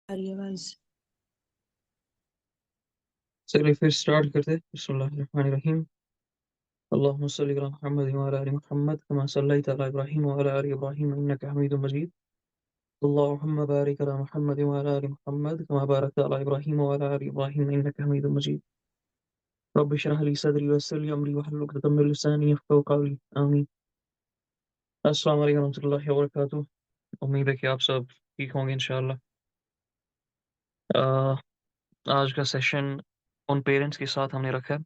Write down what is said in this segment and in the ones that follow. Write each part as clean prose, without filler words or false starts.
आ रही है आवाज। चलिए फिर स्टार्ट करते हैं। बिस्मिल्लाहिर्रहमानिर्रहीम। अल्लाहुम्मा सल्लि अला मुहम्मद व अला आलि मुहम्मद कमा सल्लैता अला इब्राहीम व अला आलि इब्राहीम इन्नका हमीदुम मजीद। अल्लाहुम्मा बारिक अला मुहम्मद व अला आलि मुहम्मद कमा बारकता अला इब्राहीम व अला आलि इब्राहीम इन्नका हमीदुम मजीद। रब्बि इश्रह ली सदरी व यस्सिर ली अमरी वहलुल उक़दतम मिन लिसानी यफ़क़हू क़ौली। आमीन। अस्सलामु अलैकुम व रहमतुल्लाहि व बरकातुहू। उम्मीद है कि आप सब ठीक होंगे इंशाअल्लाह। अ, आज का सेशन उन पेरेंट्स के साथ हमने रखा है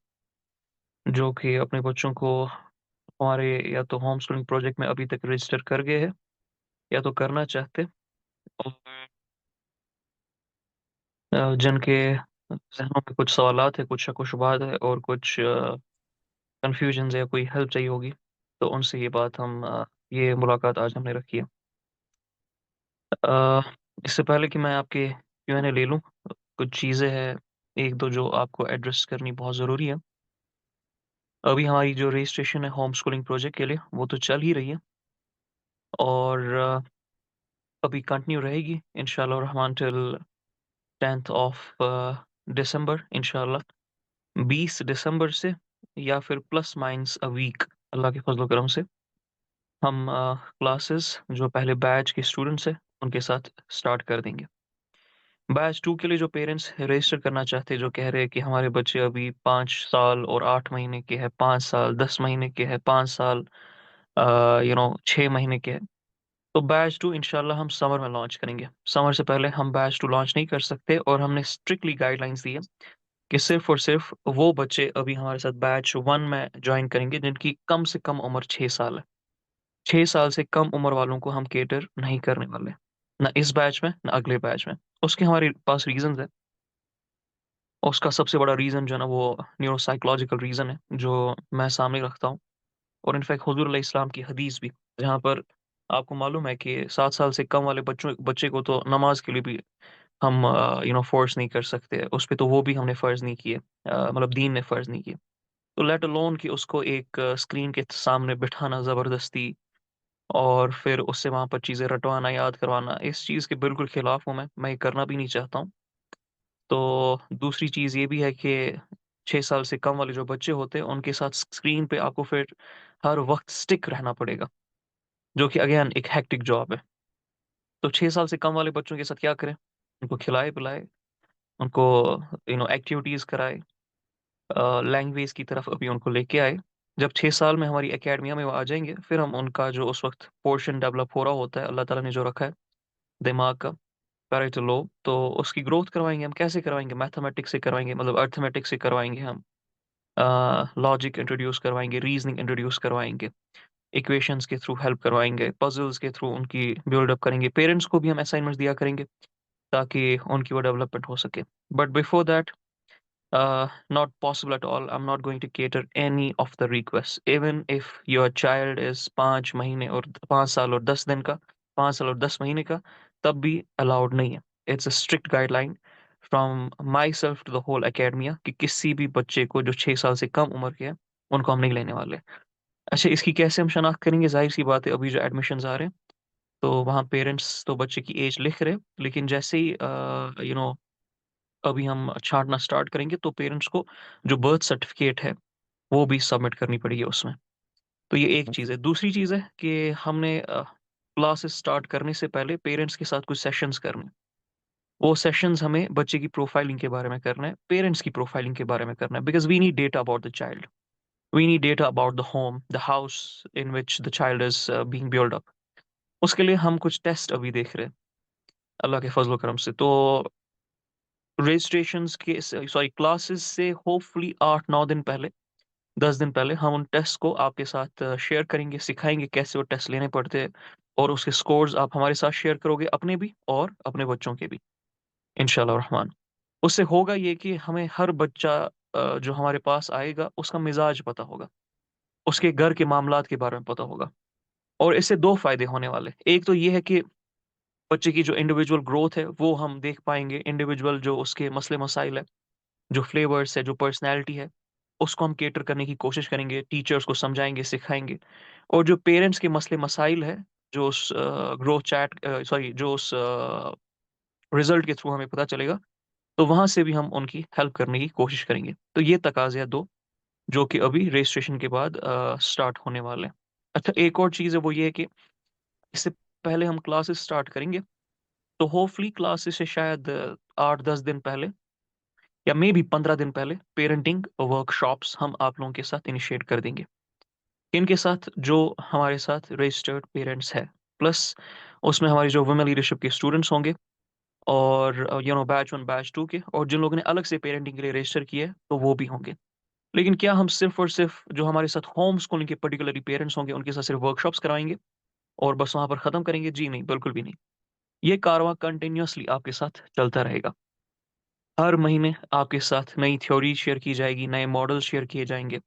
जो कि अपने बच्चों को हमारे या तो होम स्कूलिंग प्रोजेक्ट में अभी तक रजिस्टर कर गए हैं या तो करना चाहते, और जिनके ज़हनों में कुछ सवालात है, कुछ शक व शुबहात है और कुछ कन्फ्यूजन या कोई हेल्प चाहिए होगी, तो उनसे ये मुलाकात आज हमने रखी है। अ, इससे पहले कि मैं आपके Q&A ले लूँ, कुछ चीज़ें हैं एक दो जो आपको एड्रेस करनी बहुत ज़रूरी है। अभी हमारी जो रजिस्ट्रेशन है होम स्कूलिंग प्रोजेक्ट के लिए वो तो चल ही रही है, और अभी कंटिन्यू रहेगी इंशाल्लाह Rahman till 10th of December इंशाल्लाह। 20 दिसंबर से या फिर प्लस माइनस अ वीक अल्लाह के फजल करम से हम क्लासेस जो पहले बैच के स्टूडेंट्स हैं उनके साथ स्टार्ट कर देंगे। बैच 2 के लिए जो पेरेंट्स रजिस्टर करना चाहते हैं, जो कह रहे हैं कि हमारे बच्चे अभी 5 साल और 8 महीने के हैं, 5 साल 10 महीने के हैं, 5 साल 6 महीने के हैं, तो बैच 2 इंशाल्लाह हम समर में लॉन्च करेंगे। समर से पहले हम बैच 2 लॉन्च नहीं कर सकते, और हमने स्ट्रिक्टली गाइडलाइंस दी है कि सिर्फ और सिर्फ वो बच्चे अभी हमारे साथ बैच 1 में ज्वाइन करेंगे जिनकी कम से कम उम्र 6 साल है। 6 साल से कम उम्र वालों को हम केटर नहीं करने वाले, ना इस बैच में ना अगले बैच में। उसके हमारे पास रीजंस है। उसका सबसे बड़ा रीजन जो है ना, वो न्यूरोसाइकोलॉजिकल रीजन है जो मैं सामने रखता हूँ, और इनफैक्ट हुजूर अलैहि इस्लाम की हदीस भी, जहाँ पर आपको मालूम है कि 7 साल से कम वाले बच्चे को तो नमाज के लिए भी हम फोर्स नहीं कर सकते। उस पे तो वो भी हमने फर्ज नहीं किए, मतलब दीन ने फर्ज नहीं किए। तो लेट अलोन कि उसको एक स्क्रीन के सामने बिठाना जबरदस्ती, और फिर उससे वहां पर चीजें रटवाना, याद करवाना, इस चीज के बिल्कुल खिलाफ हूं मैं ये करना भी नहीं चाहता हूँ। तो दूसरी चीज ये भी है कि 6 साल से कम वाले जो बच्चे होते हैं उनके साथ स्क्रीन पे आपको फिर हर वक्त स्टिक रहना पड़ेगा, जो कि अगेन एक हेक्टिक जॉब है। तो 6 साल से कम वाले बच्चों के साथ क्या करें? उनको खिलाए पिलाए, उनको एक्टिविटीज कराए, लैंग्वेज की तरफ अभी उनको लेके आए। जब 6 साल में हमारी एकेडमिया में वो आ जाएंगे, फिर हम उनका जो उस वक्त पोर्शन डेवलप हो रहा होता है, अल्लाह ताला ने जो रखा है दिमाग का पैरेटल लोब, तो उसकी ग्रोथ करवाएंगे। हम कैसे करवाएंगे? मैथमेटिक्स से करवाएंगे, मतलब अर्थमेटिक्स से करवाएंगे हम, लॉजिक इंट्रोड्यूस करवाएंगे, रीजनिंग इंट्रोड्यूस करवाएंगे, इक्वेशंस के थ्रू हेल्प करवाएंगे, पजल्स के थ्रू उनकी बिल्डअप करेंगे। पेरेंट्स को भी हम असाइनमेंट्स दिया करेंगे ताकि उनकी वो डेवलपमेंट हो सके। But before that, not possible at all. I'm not going to cater any of the requests. Even if your child is 5 महीने और 5 साल और 10 दिन का, 5 साल और 10 महीने का, तब भी अलाउड नहीं है। It's a strict guideline from my self to the whole academia कि किसी भी बच्चे को जो 6 साल से कम उम्र के हैं उनको हम नहीं लेने वाले। अच्छा, इसकी कैसे हम शनाख्त करेंगे? जाहिर सी बात है, अभी जो एडमिशन्स आ रहे हैं तो वहाँ पेरेंट्स तो बच्चे की एज लिख रहे हैं, लेकिन जैसे ही अभी हम छाँटना स्टार्ट करेंगे तो पेरेंट्स को जो बर्थ सर्टिफिकेट है वो भी सबमिट करनी पड़ेगी उसमें। तो ये एक चीज़ है। दूसरी चीज़ है कि हमने क्लासेस स्टार्ट करने से पहले पेरेंट्स के साथ कुछ सेशंस करने। वो सेशंस हमें बच्चे की प्रोफाइलिंग के बारे में करना है, पेरेंट्स की प्रोफाइलिंग के बारे में करना है, because we need data about the child. We need data about the home, the house in which the child is being build up. उसके लिए हम कुछ टेस्ट अभी देख रहे हैं, अल्लाह के फज़ल व करम से। तो रजिस्ट्रेशंस के सॉरी क्लासेस से होपफुली 8-9 दिन पहले, 10 दिन पहले हम उन टेस्ट को आपके साथ शेयर करेंगे, सिखाएंगे कैसे वो टेस्ट लेने पड़ते हैं, और उसके स्कोर्स आप हमारे साथ शेयर करोगे, अपने भी और अपने बच्चों के भी, इंशाल्लाह रहमान। उससे होगा ये कि हमें हर बच्चा जो हमारे पास आएगा उसका मिजाज पता होगा, उसके घर के मामलात के बारे में पता होगा। और इससे दो फायदे होने वाले। एक तो ये है कि बच्चे की जो इंडिविजुअल ग्रोथ है वो हम देख पाएंगे, इंडिविजुअल जो उसके मसले मसाइल है, जो फ्लेवर्स है, जो पर्सनैलिटी है, उसको हम केटर करने की कोशिश करेंगे, टीचर्स को समझाएंगे, सिखाएंगे। और जो पेरेंट्स के मसले मसाइल है, जो उस ग्रोथ चैट सॉरी जो उस रिजल्ट के थ्रू हमें पता चलेगा, तो वहां से भी हम उनकी हेल्प करने की कोशिश करेंगे। तो ये तकाज़े दो जो कि अभी रजिस्ट्रेशन के बाद स्टार्ट होने वाले हैं। अच्छा, एक और चीज़ है, वो ये है कि इससे पहले हम क्लासेस स्टार्ट करेंगे, तो होपफुली क्लासेस से शायद 8-10 दिन पहले या मे भी 15 दिन पहले पेरेंटिंग वर्कशॉप्स हम आप लोगों के साथ इनिशिएट कर देंगे। इनके साथ जो हमारे साथ रजिस्टर्ड पेरेंट्स है, प्लस उसमें हमारी जो वुमेन लीडरशिप के स्टूडेंट्स होंगे, और बैच 1 बैच 2 के, और जिन लोगों ने अलग से पेरेंटिंग के लिए रजिस्टर किया है तो वो भी होंगे। लेकिन क्या हम सिर्फ और सिर्फ जो हमारे साथ होम स्कूलिंग के पर्टिकुलरली पेरेंट्स होंगे उनके साथ सिर्फ वर्कशॉप्स कराएंगे और बस वहां पर खत्म करेंगे? जी नहीं, बिल्कुल भी नहीं। ये कारवां कंटिन्यूअसली आपके साथ चलता रहेगा। हर महीने आपके साथ नई थ्योरी शेयर की जाएगी, नए मॉडल शेयर किए जाएंगे,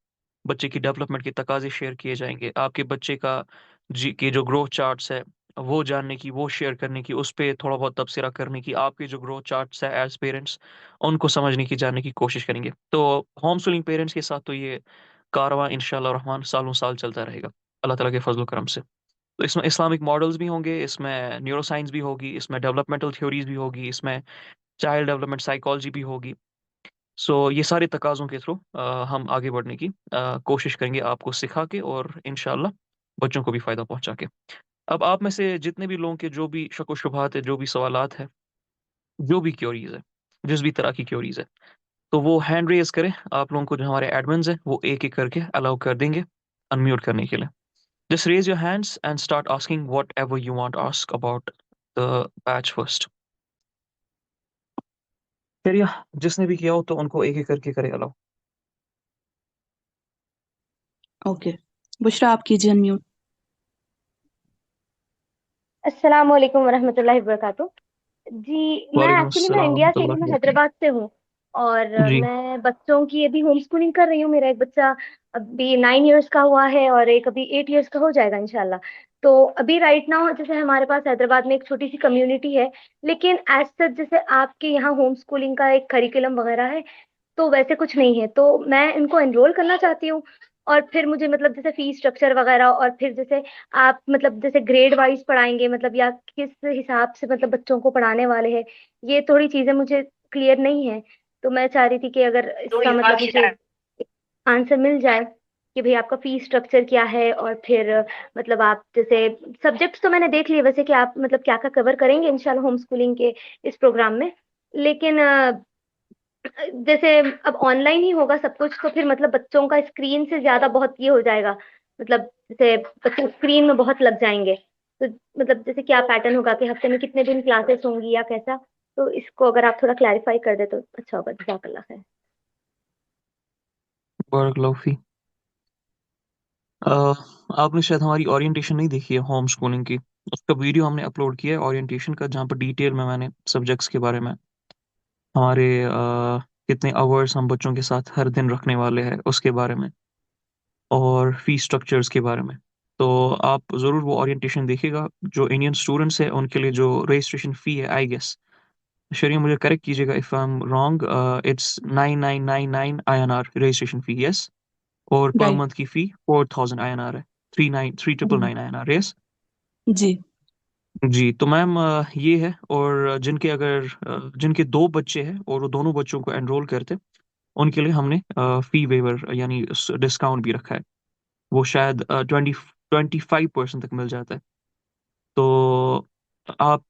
बच्चे की डेवलपमेंट के तकाजे शेयर किए जाएंगे, आपके बच्चे का जी के जो ग्रोथ चार्ट्स है वो जानने की, वो शेयर करने की, उस पे थोड़ा बहुत तबसरा करने की, आपके जो ग्रोथ चार्ट्स है एज पेरेंट्स उनको समझने की, जानने की कोशिश करेंगे। तो होम स्कूलिंग पेरेंट्स के साथ तो ये कारवां इंशाल्लाह रहमान सालों साल चलता रहेगा, अल्लाह ताला के फजल करम से। तो इसमें इस्लामिक मॉडल्स भी होंगे, इसमें न्यूरो साइंस भी होगी, इसमें डेवलपमेंटल थ्योरीज भी होगी, इसमें चाइल्ड डेवलपमेंट साइकोलॉजी भी होगी। सो ये सारे तकाज़ों के थ्रू हम आगे बढ़ने की कोशिश करेंगे, आपको सिखा के और इंशाल्लाह बच्चों को भी फ़ायदा पहुंचा के। अब आप में से जितने भी लोगों के जो भी शक व शुबहात है, जो भी सवालात है, जो भी क्योरीज है, जिस भी तरह की क्योरीज है, तो वो हैंड रेज करें। आप लोगों को जो हमारे एडमिन्स हैं वो एक एक करके अलाउ कर देंगे अनम्यूट करने के लिए। Just raise your hands and start asking what ever you want ask about the batch first. चलिए, जिसने भी किया हो तो उनको एक एक करके करे अलाउ। ओके, बुशरा आप कीजिए अनम्यूट। अस्सलाम वालेकुम वरहमतुल्लाहि वबरकातुह। जी, वालेकुम मैं अस्सलाम इंडिया से हूँ, मैं रहमतुल्लाहि वबरकातुह। हैदराबाद से हूँ। और जी। मैं बच्चों की अभी होम स्कूलिंग कर रही हूँ। मेरा एक बच्चा अभी 9 इयर्स का हुआ है और एक अभी 8 इयर्स का हो जाएगा इंशाल्लाह। तो अभी राइट नाउ जैसे हमारे पास हैदराबाद में एक छोटी सी कम्युनिटी है, लेकिन एज सच जैसे आपके यहाँ होम स्कूलिंग का एक करिकुलम वगैरह है, तो वैसे कुछ नहीं है। तो मैं इनको एनरोल करना चाहती हूँ। और फिर मुझे मतलब जैसे फीस स्ट्रक्चर वगैरह, और फिर जैसे आप मतलब जैसे ग्रेड वाइज पढ़ाएंगे, मतलब या किस हिसाब से मतलब बच्चों को पढ़ाने वाले हैं, ये थोड़ी चीजें मुझे क्लियर नहीं है। तो मैं चाह रही थी कि अगर इसका मतलब मुझे आंसर मिल जाए कि भाई आपका फीस स्ट्रक्चर क्या है, और फिर मतलब आप जैसे सब्जेक्ट्स तो मैंने देख लिए वैसे कि आप मतलब क्या क्या कवर करेंगे इंशाल्लाह होम स्कूलिंग के इस प्रोग्राम में। लेकिन जैसे अब ऑनलाइन ही होगा सब कुछ, तो फिर मतलब बच्चों का स्क्रीन से ज्यादा बहुत ये हो जाएगा, मतलब जैसे बच्चे स्क्रीन में बहुत लग जाएंगे। तो मतलब जैसे क्या पैटर्न होगा कि हफ्ते में कितने दिन क्लासेस होंगी या कैसा? तो इसको अगर आप थोड़ा क्लैरिफाई कर दे तो अच्छा होगा, जज़ाकल्लाह खैर। बारक फी। आपने शायद हमारी ओरिएंटेशन नहीं देखी है होम स्कूलिंग की। उसका वीडियो हमने अपलोड किया है ओरिएंटेशन का, जहाँ पर डिटेल में मैंने सब्जेक्ट्स के बारे में, हमारे कितने आवर्स हम बच्चों के साथ हर दिन रखने वाले हैं उसके बारे में, और फी स्ट्रक्चर्स के बारे में। तो आप ज़रूर वो ओरिएंटेशन देखिएगा। जो इंडियन स्टूडेंट्स हैं उनके लिए जो रजिस्ट्रेशन फ़ी है, आई गेस, शरीर मुझे करेक्ट कीजिएगा if I am wrong, it's 9999 INR registration fee, yes. और पर राइट। मंथ की फ़ी 4000 INR है, 3999 INR, यस। जी। जी, तो मैम ये है। और जिनके अगर जिनके दो बच्चे हैं और वो दोनों बच्चों को एनरोल करते, उनके लिए हमने फ़ी वेवर यानी डिस्काउंट भी रखा है। वो शायद 25% तक मिल जाता है। तो आप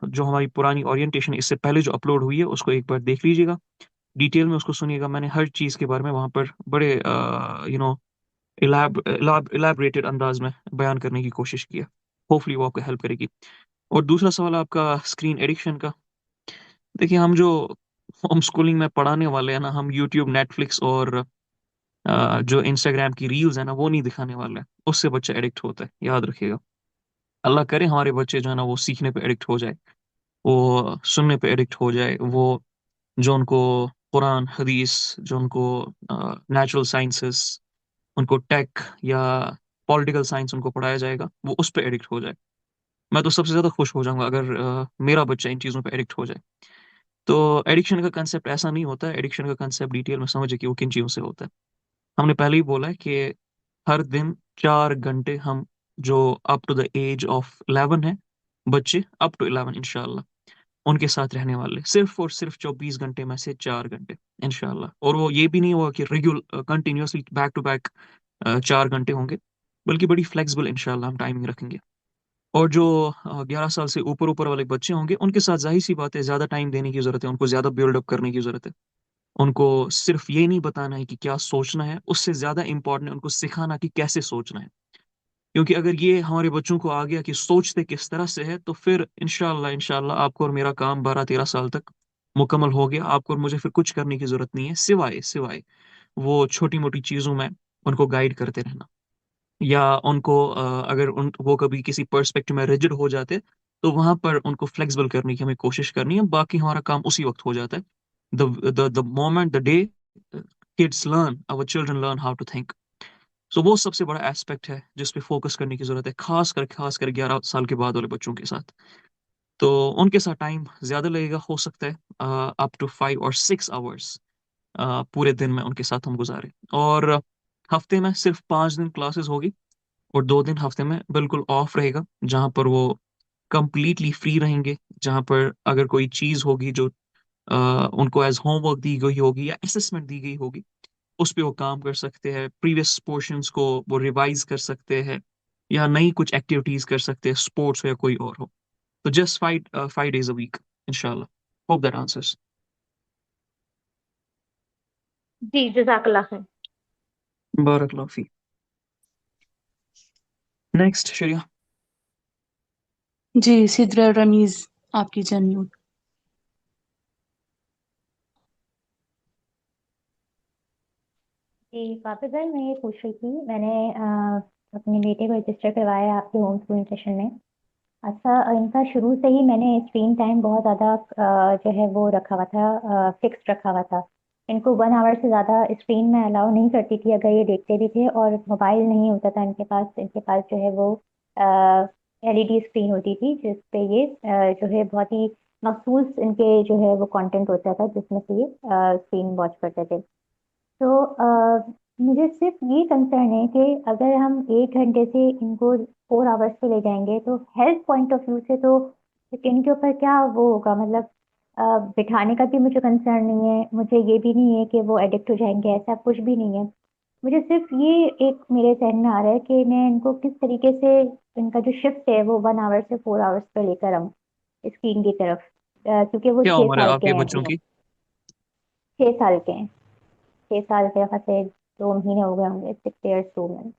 जो हमारी पुरानी ओरिएंटेशन इससे पहले जो अपलोड हुई है उसको एक बार देख लीजिएगा, डिटेल में उसको सुनिएगा। मैंने हर चीज़ के बारे में वहाँ पर बड़े इलाबरेटेड अंदाज में बयान करने की कोशिश की है। होपफुली वो आपको हेल्प करेगी। और दूसरा सवाल आपका स्क्रीन एडिक्शन का। देखिए, हम जो होम स्कूलिंग में पढ़ाने वाले हैं ना, हम यूट्यूब, नेटफ्लिक्स और जो इंस्टाग्राम की रील्स है ना, वो नहीं दिखाने वाले हैं। उससे बच्चा एडिक्ट होता है, याद रखिएगा। अल्लाह करे हमारे बच्चे जो है ना वो सीखने पे एडिक्ट हो जाए, वो सुनने पे एडिक्ट हो जाए, वो जो उनको कुरान हदीस, जो उनको नेचुरल साइंसेस, उनको टेक या पॉलिटिकल साइंस उनको पढ़ाया जाएगा, वो उस पे एडिक्ट हो जाए। मैं तो सबसे ज़्यादा खुश हो जाऊंगा अगर मेरा बच्चा इन चीज़ों पे एडिक्ट हो जाए। तो एडिक्शन का कंसेप्ट ऐसा नहीं होता है। एडिक्शन का कंसेप्ट डिटेल में समझे कि वो किन चीज़ों से होता है। हमने पहले ही बोला है कि हर दिन 4 घंटे हम, जो up to the age of 11 है, बच्चे अप टू 11 इंशाल्लाह, उनके साथ रहने वाले, सिर्फ और सिर्फ 24 घंटे में से 4 घंटे इंशाल्लाह। और वो ये भी नहीं हुआ कि regular continuously back to back 4 घंटे होंगे, बल्कि बड़ी फ्लेक्सिबल इंशाल्लाह हम टाइमिंग रखेंगे। और जो 11 साल से ऊपर ऊपर वाले बच्चे होंगे, उनके साथ जाहिर सी बात है ज़्यादा टाइम देने की ज़रूरत है, उनको ज़्यादा बिल्डअप करने की ज़रूरत है। उनको सिर्फ ये नहीं बताना है कि क्या सोचना है, उससे ज़्यादा इम्पोर्टेंट है उनको सिखाना कि कैसे सोचना है। क्योंकि अगर ये हमारे बच्चों को आ गया कि सोचते किस तरह से है, तो फिर इंशाल्लाह इंशाल्लाह आपको और मेरा काम 12-13 साल तक मुकम्मल हो गया। आपको और मुझे फिर कुछ करने की ज़रूरत नहीं है, सिवाय सिवाय वो छोटी-मोटी चीज़ों में उनको गाइड करते रहना। या उनको अगर उन वो कभी किसी पर्सपेक्टिव में रिजिड हो जाते, तो वहाँ पर उनको फ्लेक्सिबल करने की हमें कोशिश करनी है, बाकी हमारा काम उसी वक़्त हो जाता है। The moment, the day kids learn, our children learn how to think. So वो सबसे बड़ा एस्पेक्ट है जिस पे फ़ोकस करने की ज़रूरत है, ख़ासकर 11 साल के बाद वाले बच्चों के साथ। तो उनके साथ टाइम ज़्यादा लगेगा, हो सकता है अप टू 5 और 6 आवर्स पूरे दिन में उनके साथ हम गुज़ारें। और हफ़्ते में सिर्फ़ 5 दिन क्लासेस होगी, और 2 दिन हफ्ते में बिल्कुल ऑफ रहेगा, जहाँ पर वो कंप्लीटली फ्री रहेंगे, जहाँ पर अगर कोई चीज़ होगी जो उनको एज़ होमवर्क दी गई होगी या असेसमेंट दी गई होगी, उस पे वो काम कर सकते हैं, प्रीवियस पोर्शंस को वो रिवाइज़ कर सकते हैं, या नई कुछ एक्टिविटीज़ कर सकते हैं, स्पोर्ट्स हो या कोई और हो। तो जस्ट 5 डेज़ अ वीक इंशाल्लाह। Hope that answers. जी, जज़ाकल्लाह खैर। बारक अल्लाह फीक। नेक्स्ट शरिया। जी, सिद्रा रमीज, आप कीजिए अनम्यूट। जी, वापस भाई मैं ये पूछ रही थी, मैंने अपने बेटे को रजिस्टर करवाया आपके होम स्कूलिंग सेशन में। अच्छा, इनका शुरू से ही मैंने स्क्रीन टाइम बहुत ज़्यादा जो है वो रखा हुआ था, फिक्स्ड रखा हुआ था। इनको 1 आवर से ज़्यादा स्क्रीन में अलाउ नहीं करती थी अगर ये देखते भी थे, और मोबाइल नहीं होता था इनके पास जो है वो एलईडी स्क्रीन होती थी जिस पे ये जो है बहुत ही मखसूस इनके जो है वो कंटेंट होता था जिसमें से ये स्क्रीन वॉच करते थे। तो मुझे सिर्फ ये कंसर्न है कि अगर हम 1 घंटे से इनको 4 आवर्स पे ले जाएंगे तो हेल्थ पॉइंट ऑफ व्यू से तो इनके ऊपर क्या वो होगा, मतलब बिठाने का भी मुझे कंसर्न नहीं है, मुझे ये भी नहीं है कि वो एडिक्ट हो जाएंगे, ऐसा कुछ भी नहीं है। मुझे सिर्फ ये एक मेरे जहन में आ रहा है कि मैं इनको किस तरीके से इनका जो शिफ्ट है वो 1 आवर से 4 आवर्स पे लेकर आऊँ स्क्रीन की तरफ, क्योंकि वो क्या 6 उम्र है साल के आपके हैं बच्चों अभी। की? 6 साल के हैं। 6 साल के, यहाँ से 2 महीने हो गए होंगे, 6 years 2 months।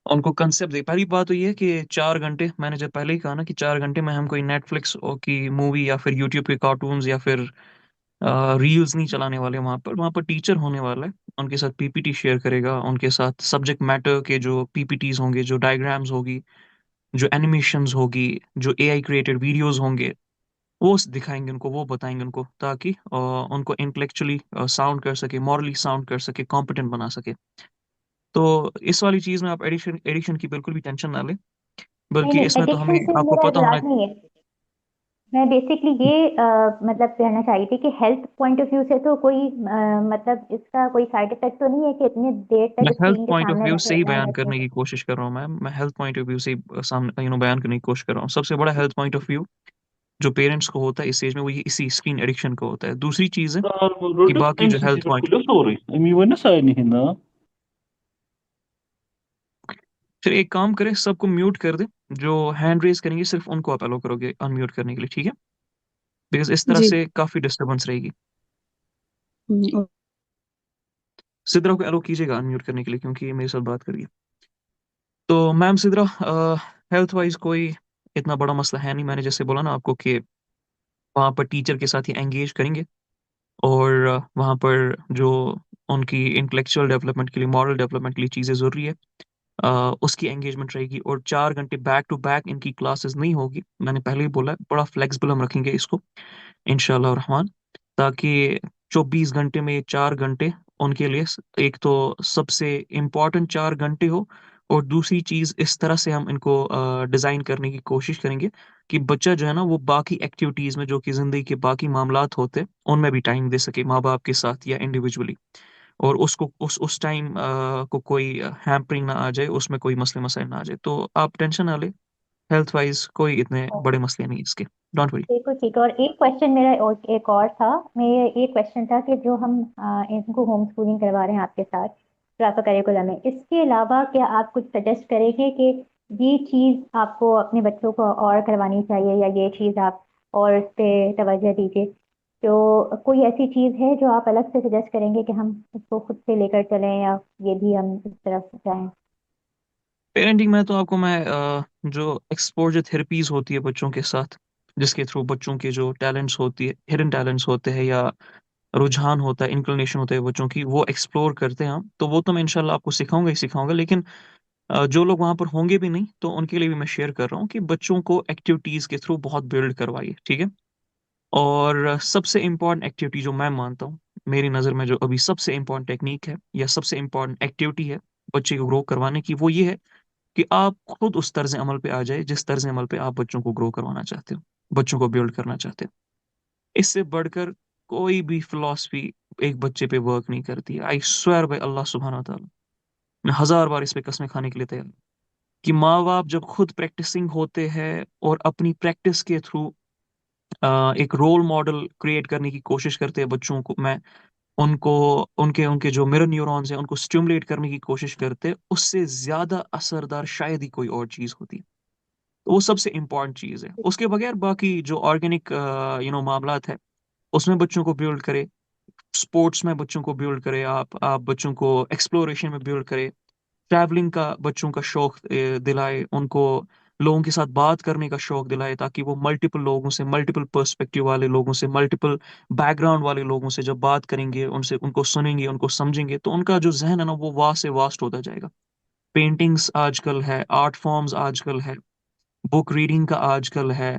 उनको कंसेप्ट दे। पहली बात तो ये है कि 4 घंटे, मैंने जब पहले ही कहा ना कि 4 घंटे में हम कोई नेटफ्लिक्स की मूवी या फिर यूट्यूब के कार्टून्स या फिर रील्स नहीं चलाने वाले। वहाँ पर टीचर होने वाला है, उनके साथ पीपीटी शेयर करेगा, उनके साथ सब्जेक्ट मैटर के जो पीपीटीज होंगे, जो डायग्राम्स होगी, जो एनिमेशंस होगी, जो एआई क्रिएटेड वीडियोस होंगे, वो दिखाएंगे उनको, वो बताएंगे उनको, ताकि उनको इंटेलेक्चुअली साउंड कर सके, मॉरली साउंड कर सके, कॉम्पिटेंट बना सके। तो इस वाली चीज़ में आप एडिक्शन एडिक्शन की बिल्कुल भी टेंशन ना लें, नहीं बल्कि नहीं, इसमें तो हमें, एडिक्शन से आपको मेरा पता होना। इतलाक नहीं है। मैं बेसिकली ये मतलब कहना चाह रही थी कि हेल्थ पॉइंट ऑफ व्यू से तो कोई मतलब इसका कोई साइड इफेक्ट तो नहीं है कि इतनी देर मैं तक हेल्थ स्क्रीन के पॉइंट ऑफ सामने व्यू से ही रहना बयान बच्चों करने को। की कोशिश कर रहा हूँ मैम, मैं हेल्थ पॉइंट ऑफ व्यू से ही सामने बयान करने की कोशिश कर रहा हूँ। सबसे बड़ा हेल्थ पॉइंट ऑफ व्यू जो पेरेंट्स को होता है इस एज में, वो ये इसी स्क्रीन एडिक्शन को होता है। दूसरी चीज़ है कि बाकी जो हेल्थ पॉइंट, फिर एक काम करें, सबको म्यूट कर दे। जो हैंड रेज करेंगे सिर्फ उनको आप अलो करोगे अनम्यूट करने के लिए, ठीक है? बिकॉज इस तरह जी। से काफ़ी डिस्टर्बेंस रहेगी। हम्म, सिद्रा को अलो कीजिएगा अनम्यूट करने के लिए, क्योंकि ये मेरे साथ बात करिए। तो मैम सिद्रा, हेल्थ वाइज कोई इतना बड़ा मसला है नहीं। मैंने जैसे बोला ना आपको कि वहाँ पर टीचर के साथ ही एंगेज करेंगे, और वहाँ पर जो उनकी इंटेलेक्चुअल डेवलपमेंट के लिए, मॉरल डेवलपमेंट के लिए चीज़ें ज़रूरी है, उसकी एंगेजमेंट रहेगी। और 4 घंटे बैक टू बैक इनकी क्लासेस नहीं होगी, मैंने पहले ही बोला है, बड़ा फ्लेक्सिबल हम रखेंगे इसको इंशाल्लाह रहमान, ताकि 24 घंटे में ये 4 घंटे उनके लिए एक तो सबसे इम्पोर्टेंट 4 घंटे हो, और दूसरी चीज़ इस तरह से हम इनको डिज़ाइन करने की कोशिश करेंगे कि बच्चा जो है ना, वो बाकी एक्टिविटीज़ में, जो कि ज़िंदगी के बाकी मामलात होते हैं, उनमें भी टाइम दे सके, माँ बाप के साथ या इंडिविजुअली। और उसको उस टाइम को कोई हैम्परिंग ना आ जाए, उसमें कोई मसले मसाइल ना आ जाए। तो आप टेंशन ना लें, हेल्थ वाइज कोई इतने बड़े मसले नहीं इसके, डोंट वरी। बिल्कुल ठीक है। और एक क्वेश्चन मेरा और एक और था, मैं ये क्वेश्चन था कि जो हम इनको होम स्कूलिंग करवा रहे हैं आपके साथ जो आपका करिकुलम है, इसके अलावा क्या आप कुछ सजेस्ट करेंगे कि ये चीज़ आपको अपने बच्चों को और करवानी चाहिए, या ये चीज़ आप और इस पे तवज्जो दीजिए? तो कोई ऐसी चीज़ है जो आप अलग से सजेस्ट करेंगे कि हम इसको खुद से लेकर चलें, या ये भी हम इस तरफ जाएं? पेरेंटिंग में तो आपको मैं जो एक्सपोजर थेरेपीज होती है बच्चों के साथ, जिसके थ्रू बच्चों के जो टैलेंट्स होती है, हिडन टैलेंट्स होते हैं या रुझान होता है, इंक्लिनेशन होता है बच्चों की, वो एक्सप्लोर करते हैं हम, तो वो तो मैं इंशाल्लाह आपको सिखाऊंगा ही सिखाऊंगा। लेकिन जो लोग वहां पर होंगे भी नहीं, तो उनके लिए भी मैं शेयर कर रहा हूँ कि बच्चों को एक्टिविटीज के थ्रू बहुत बिल्ड करवाइए, ठीक है। और सबसे इम्पोर्टेंट एक्टिविटी जो मैं मानता हूँ, मेरी नज़र में जो अभी सबसे इम्पोर्टेंट टेक्निक है या सबसे इम्पोर्टेंट एक्टिविटी है बच्चे को ग्रो करवाने की, वो ये है कि आप खुद उस तर्ज अमल पे आ जाए जिस तर्ज अमल पे आप बच्चों को ग्रो करवाना चाहते हो, बच्चों को बिल्ड करना चाहते हो। इससे बढ़कर कोई भी फिलॉसफी एक बच्चे पे वर्क नहीं करती है। आई स्वेयर बाय अल्लाह सुब्हान व तआला, मैं 1000 बार इस पे कसमें खाने के लिए तैयार हूं, कि माँ बाप जब खुद प्रैक्टिसिंग होते हैं और अपनी प्रैक्टिस के थ्रू एक रोल मॉडल क्रिएट करने की कोशिश करते हैं बच्चों को, मैं उनको उनके उनके जो मिरर न्यूरॉन्स हैं उनको स्टिमुलेट करने की कोशिश करते हैं, उससे ज्यादा असरदार शायद ही कोई और चीज होती है। तो वो सबसे इम्पोर्टेंट चीज है। उसके बगैर बाकी जो ऑर्गेनिक मामलात है, उसमें बच्चों को बिल्ड करे, स्पोर्ट्स में बच्चों को बिल्ड करे, आप बच्चों को एक्सप्लोरेशन में बिल्ड करे, ट्रैवलिंग का बच्चों का शौक दिलाए उनको, लोगों के साथ बात करने का शौक दिलाए, ताकि वो मल्टीपल लोगों से, मल्टीपल पर्सपेक्टिव वाले लोगों से, मल्टीपल बैकग्राउंड वाले लोगों से जब बात करेंगे, उनसे उनको सुनेंगे, उनको समझेंगे, तो उनका जो जहन है ना वो वास्ट से वास्ट होता जाएगा। पेंटिंग्स आजकल है, आर्ट फॉर्म्स आजकल है, बुक रीडिंग का आजकल है,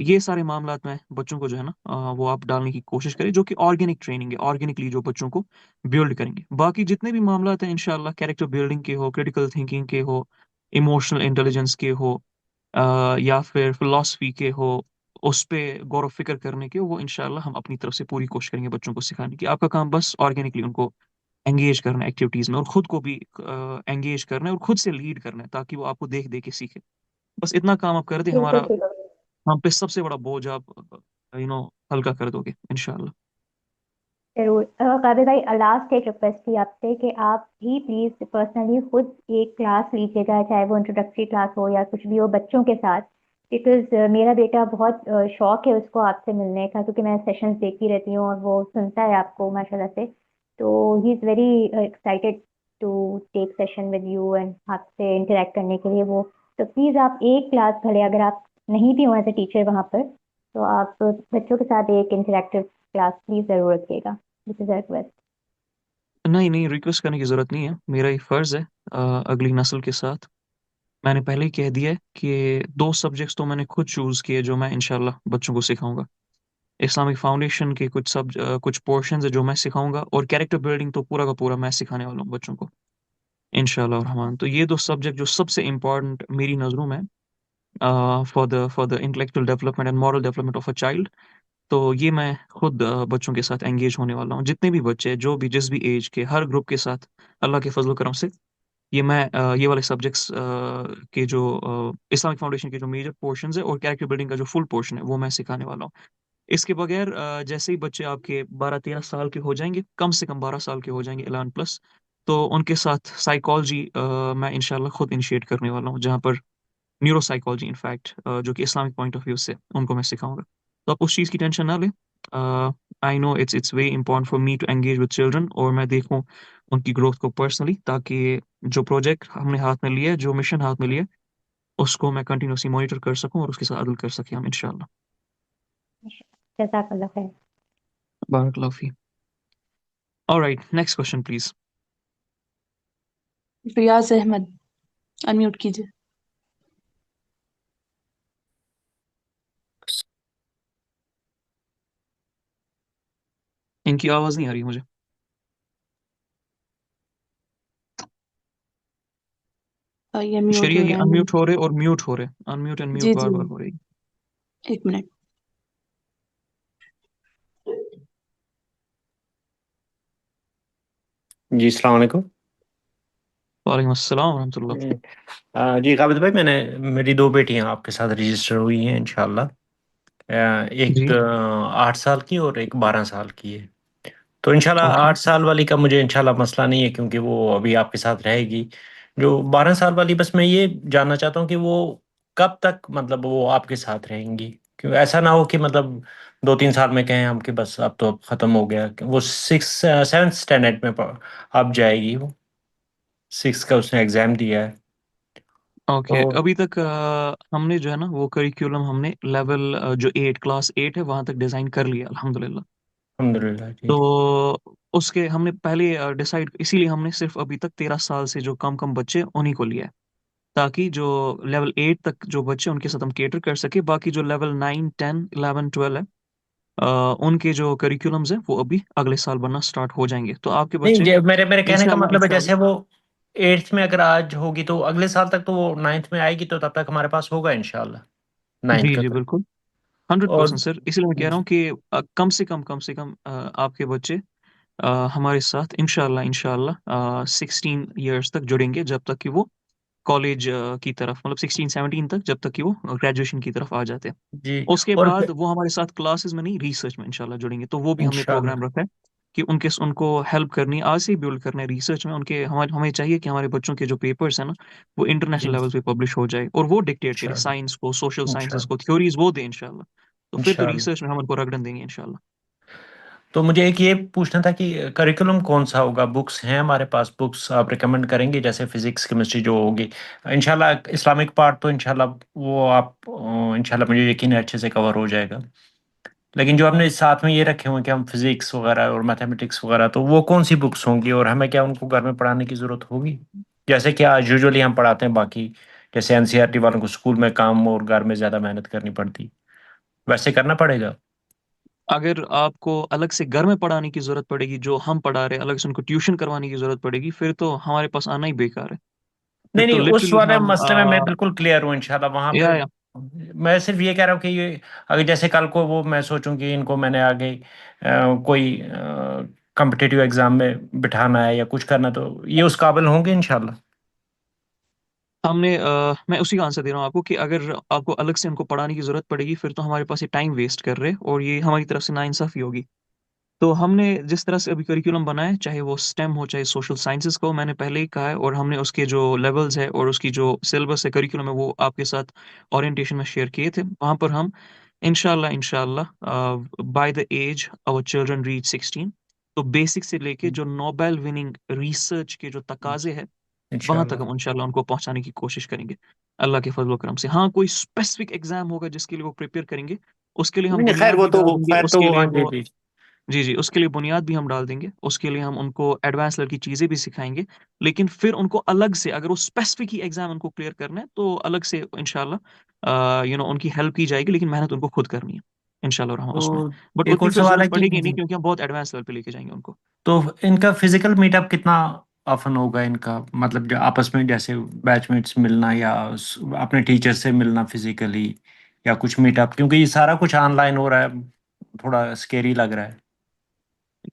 ये सारे मामलात में बच्चों को जो है ना वो आप डालने की कोशिश करें, जो कि ऑर्गेनिक ट्रेनिंग है, ऑर्गेनिकली जो बच्चों को बिल्ड करेंगे। बाकी जितने भी मामलात हैं इंशाल्लाह, कैरेक्टर बिल्डिंग के हो, क्रिटिकल थिंकिंग के हो, इमोशनल इंटेलिजेंस के हो, या फिर फिलॉसफी के हो, उस पे गौर व फिक्र करने के, वो इंशाल्लाह हम अपनी तरफ से पूरी कोशिश करेंगे बच्चों को सिखाने की। आपका काम बस ऑर्गेनिकली उनको एंगेज करना है एक्टिविटीज में, और खुद को भी एंगेज करना है और खुद से लीड करना है, ताकि वो आपको देख देख के सीखे। बस इतना काम आप कर दे, बिल्कुल हमारा ठीक है। हम पे सबसे बड़ा बोझ आप यू नो हल्का कर दोगे इंशाल्लाह। जरूर। काबिल भाई, लास्ट एक रिक्वेस्ट थी आपसे कि आप भी प्लीज पर्सनली खुद एक क्लास लीजिएगा, चाहे वो इंट्रोडक्टरी क्लास हो या कुछ भी हो, बच्चों के साथ। बिकॉज मेरा बेटा बहुत शौक है उसको आपसे मिलने का, क्योंकि मैं सेशंस देखती रहती हूँ और वो सुनता है आपको माशाल्लाह से। तो he is very excited to take session with you and आपसे इंटरेक्ट करने के लिए वो। तो प्लीज़ आप एक क्लास, भले अगर आप नहीं भी हो एज ए टीचर वहाँ पर, तो आप बच्चों के साथ एक इंटरेक्टिव क्लास प्लीज़ ज़रूर रखिएगा। This is request. नहीं नहीं, रिक्वेस्ट करने की जरूरत नहीं है, मेरा ही फर्ज है अगली नस्ल के साथ। मैंने पहले ही कह दिया है कि 2 सब्जेक्ट्स तो मैंने खुद चूज किए जो मैं इंशाल्लाह बच्चों को सिखाऊंगा। इस्लामिक फाउंडेशन के कुछ पोर्शंस है जो मैं सिखाऊंगा, और कैरेक्टर बिल्डिंग तो पूरा का पूरा मैं सिखाने वाला हूँ बच्चों को इंशाल्लाह रहमान। तो ये 2 सब्जेक्ट जो सबसे इम्पोर्टेंट मेरी नज़रों में for the intellectual development and moral development of a child, तो ये मैं खुद बच्चों के साथ एंगेज होने वाला हूँ। जितने भी बच्चे, जो भी जिस भी एज के, हर ग्रुप के साथ अल्लाह के फजल करम से ये वाले सब्जेक्ट्स के जो इस्लामिक फाउंडेशन के जो मेजर पोर्शंस है और कैरेक्टर बिल्डिंग का जो फुल पोर्शन है वो मैं सिखाने वाला हूँ। इसके बगैर जैसे ही बच्चे आपके 12-13 साल के हो जाएंगे, कम से कम 12 साल के हो जाएंगे 11+, तो उनके साथ साइकोलॉजी मैं इंशाल्लाह खुद इनिशिएट करने वाला हूँ, जहाँ पर न्यूरो साइकोलॉजी इनफैक्ट, जो कि इस्लामिक पॉइंट ऑफ व्यू से उनको मैं सिखाऊंगा। तो आप उस चीज़ की टेंशन ना लें। I know it's very important for me to engage with children, और मैं देखूं उनकी ग्रोथ को पर्सनली, ताकि जो प्रोजेक्ट हमने हाथ में लिया है, जो मिशन हाथ में लिया है, उसको मैं कंटिन्यूसली मॉनिटर कर सकूं और उसके साथ अदल कर सकें हम इंशाल्लाह। जज़ाकल्लाह खैर। बारक फी। Alright, next question please. Riyaz Ahmed, unmute कीजिए। इनकी आवाज़ नहीं आ रही मुझे। ये म्यूट शरिया, हो ये रहा है। अनम्यूट हो रहे और म्यूट हो रहे, अनम्यूट एंड म्यूट जी बार जी, बार हो रही। 1 मिनट। जी, अस्सलाम वालेकुम। वालेकुम अस्सलाम वरहमतुल्लाह। जी काबिल भाई, मेरी दो बेटियां आपके साथ रजिस्टर हुई हैं इंशाल्लाह। एक जी 8 साल की और एक 12 साल की है। तो इंशाल्लाह ओके 8 साल वाली का मुझे इंशाल्लाह मसला नहीं है, क्योंकि वो अभी आपके साथ रहेगी। जो 12 साल वाली, बस मैं ये जानना चाहता हूँ कि वो कब तक मतलब वो आपके साथ रहेंगी। क्यों ऐसा ना हो कि मतलब 2-3 साल में कहें हम कि बस अब ख़त्म हो गया। वो 7th स्टैंडर्ड में अब जाएगी वो। 6 का उसने एग्ज़ाम दिया है। ओके। तो अभी तक हमने जो है ना वो करिकुलम हमने लेवल जो 8 क्लास 8 है वहां तक डिजाइन कर लिया अल्हम्दुलिल्लाह। अल्हम्दुलिल्लाह जी जी। तो उसके हमने पहले डिसाइड, इसीलिए हमने सिर्फ अभी तक 13 साल से जो कम कम बच्चे उन्हीं को लिया है, ताकि जो लेवल 8 तक जो बच्चे उनके साथ हम केटर कर सके। बाकी जो लेवल 9 10 11 12 है, उनके जो करिकुलम्स है वो अभी अगले साल बनना स्टार्ट हो जाएंगे। तो आपके नहीं, बच्चे मेरे कहने का इंशाल्लाह मतलब है, जैसे इंशाल्लाह। वो 8th में अगर आज होगी तो अगले साल तक तो वो 9th में आएगी, तो तब तक हमारे पास होगा इंशाल्लाह 9th जी का जी तो। बिल्कुल और 100% सर, इसलिए मैं कह रहा हूँ कि कम से कम आपके बच्चे हमारे साथ इंशाल्लाह इंशाल्लाह 16 ईयर्स तक जुड़ेंगे, जब तक कि वो कॉलेज की तरफ, मतलब 16 17 तक, जब तक कि वो ग्रेजुएशन की तरफ आ जाते हैं। जी। उसके और बाद वो हमारे साथ क्लासेस में नहीं, रिसर्च में इंशाल्लाह जुड़ेंगे। तो वो भी हमने इंशाल्लाह प्रोग्राम रखा है कि उनको हेल्प करनी है, आज से ही बिल्ड करना है रिसर्च में उनके। हमें चाहिए कि हमारे बच्चों के जो पेपर्स हैं ना वो इंटरनेशनल जी लेवल पे पब्लिश हो जाए, और वो डिक्टेट करे इंशाल्लाह साइंस को, सोशल साइंसेस इंशाल्लाह को, थ्योरीज वो दे इंशाल्लाह। तो फिर तो इंशाल्लाह। रिसर्च में हम उनको रगड़न देंगे इंशाल्लाह। तो मुझे एक ये पूछना था कि करिकुलम कौन सा होगा। बुक्स हैं हमारे पास, बुक्स आप रिकमेंड करेंगे, जैसे फिजिक्स केमिस्ट्री जो होगी इंशाल्लाह। इस्लामिक पार्ट तो इंशाल्लाह वो आप इंशाल्लाह मुझे यकीन है अच्छे से कवर हो जाएगा। लेकिन जो हमने साथ में ये रखे हुए हैं कि हम फिजिक्स वगैरह और मैथमेटिक्स वगैरह, तो वो कौन सी बुक्स होंगी और हमें क्या उनको घर में पढ़ाने की ज़रूरत होगी, जैसे कि आज यूजुअली हम पढ़ाते हैं बाकी, जैसे एनसीईआरटी वालों को स्कूल में काम और घर में ज़्यादा मेहनत करनी पड़ती, वैसे करना पड़ेगा। अगर आपको अलग से घर में पढ़ाने की जरूरत पड़ेगी, जो हम पढ़ा रहे हैं अलग से उनको ट्यूशन करवाने की जरूरत पड़ेगी, फिर तो हमारे पास आना ही बेकार है। फिर नहीं नहीं, तो उस लिटरली वाले हम मसले में मैं बिल्कुल क्लियर हूँ इंशाल्लाह वहाँ पे। या मैं सिर्फ ये कह रहा हूँ कि ये अगर जैसे कल को वो मैं सोचूं कि इनको मैंने आगे कोई कम्पिटिटिव एग्जाम में बिठाना है या कुछ करना, तो ये उस काबिल होंगे इंशाल्लाह। मैं उसी का आंसर दे रहा हूँ आपको कि अगर आपको अलग से उनको पढ़ाने की जरूरत पड़ेगी, फिर तो हमारे पास ये टाइम वेस्ट कर रहे हैं, और ये हमारी तरफ से नाइंसाफी होगी। तो हमने जिस तरह से अभी करिकुलम बनाया है, चाहे वो स्टेम हो चाहे सोशल साइंसेज को, मैंने पहले ही कहा है, और हमने उसके जो लेवल्स है और उसकी जो सिलेबस है, करिकुलम है, वो आपके साथ ओरिएंटेशन में शेयर किए थे। वहां पर हम इंशाल्लाह इंशाल्लाह by the age our children reach 16, तो बेसिक से लेके जो नोबेल विनिंग रिसर्च के जो तकाजे है, वहां तक इंशाल्लाह। हम इंशाल्लाह उनको पहुंचाने की कोशिश करेंगे अल्लाह के फजल करम से। हाँ, कोई स्पेसिफिक एग्जाम होगा जिसके लिए वो प्रिपेयर करेंगे, उसके लिए हम नहीं नहीं, खैर बुनियाद वो भी तो डाल देंगे, खैर तो उसके वो, लिए हाँ जी वो, जी। जी जी, उसके लिए बुनियाद भी हम डाल देंगे, उसके लिए हम उनको एडवांस लेवल की चीजें भी सिखाएंगे। लेकिन फिर उनको अलग से, अगर वो स्पेसिफिक ही एग्जाम उनको क्लियर करना है, तो अलग से इंशाल्लाह उनकी हेल्प की जाएगी, लेकिन मेहनत उनको खुद करनी है इंशाल्लाह रहमान उसमें। तो बट एक उतनी और फिर सवाल जरूरत है कि पड़ेगी नहीं, क्योंकि हम बहुत एडवांस लेवल पे लेके जाएंगे उनको। तो इनका फिजिकल मीटअप कितना ऑफन होगा इनका, मतलब जो आपस में जैसे बैचमेट्स मिलना या अपने टीचर से मिलना फिजिकली, या कुछ मीटअप, क्योंकि ये सारा कुछ ऑनलाइन हो रहा है, थोड़ा स्केरी लग रहा है।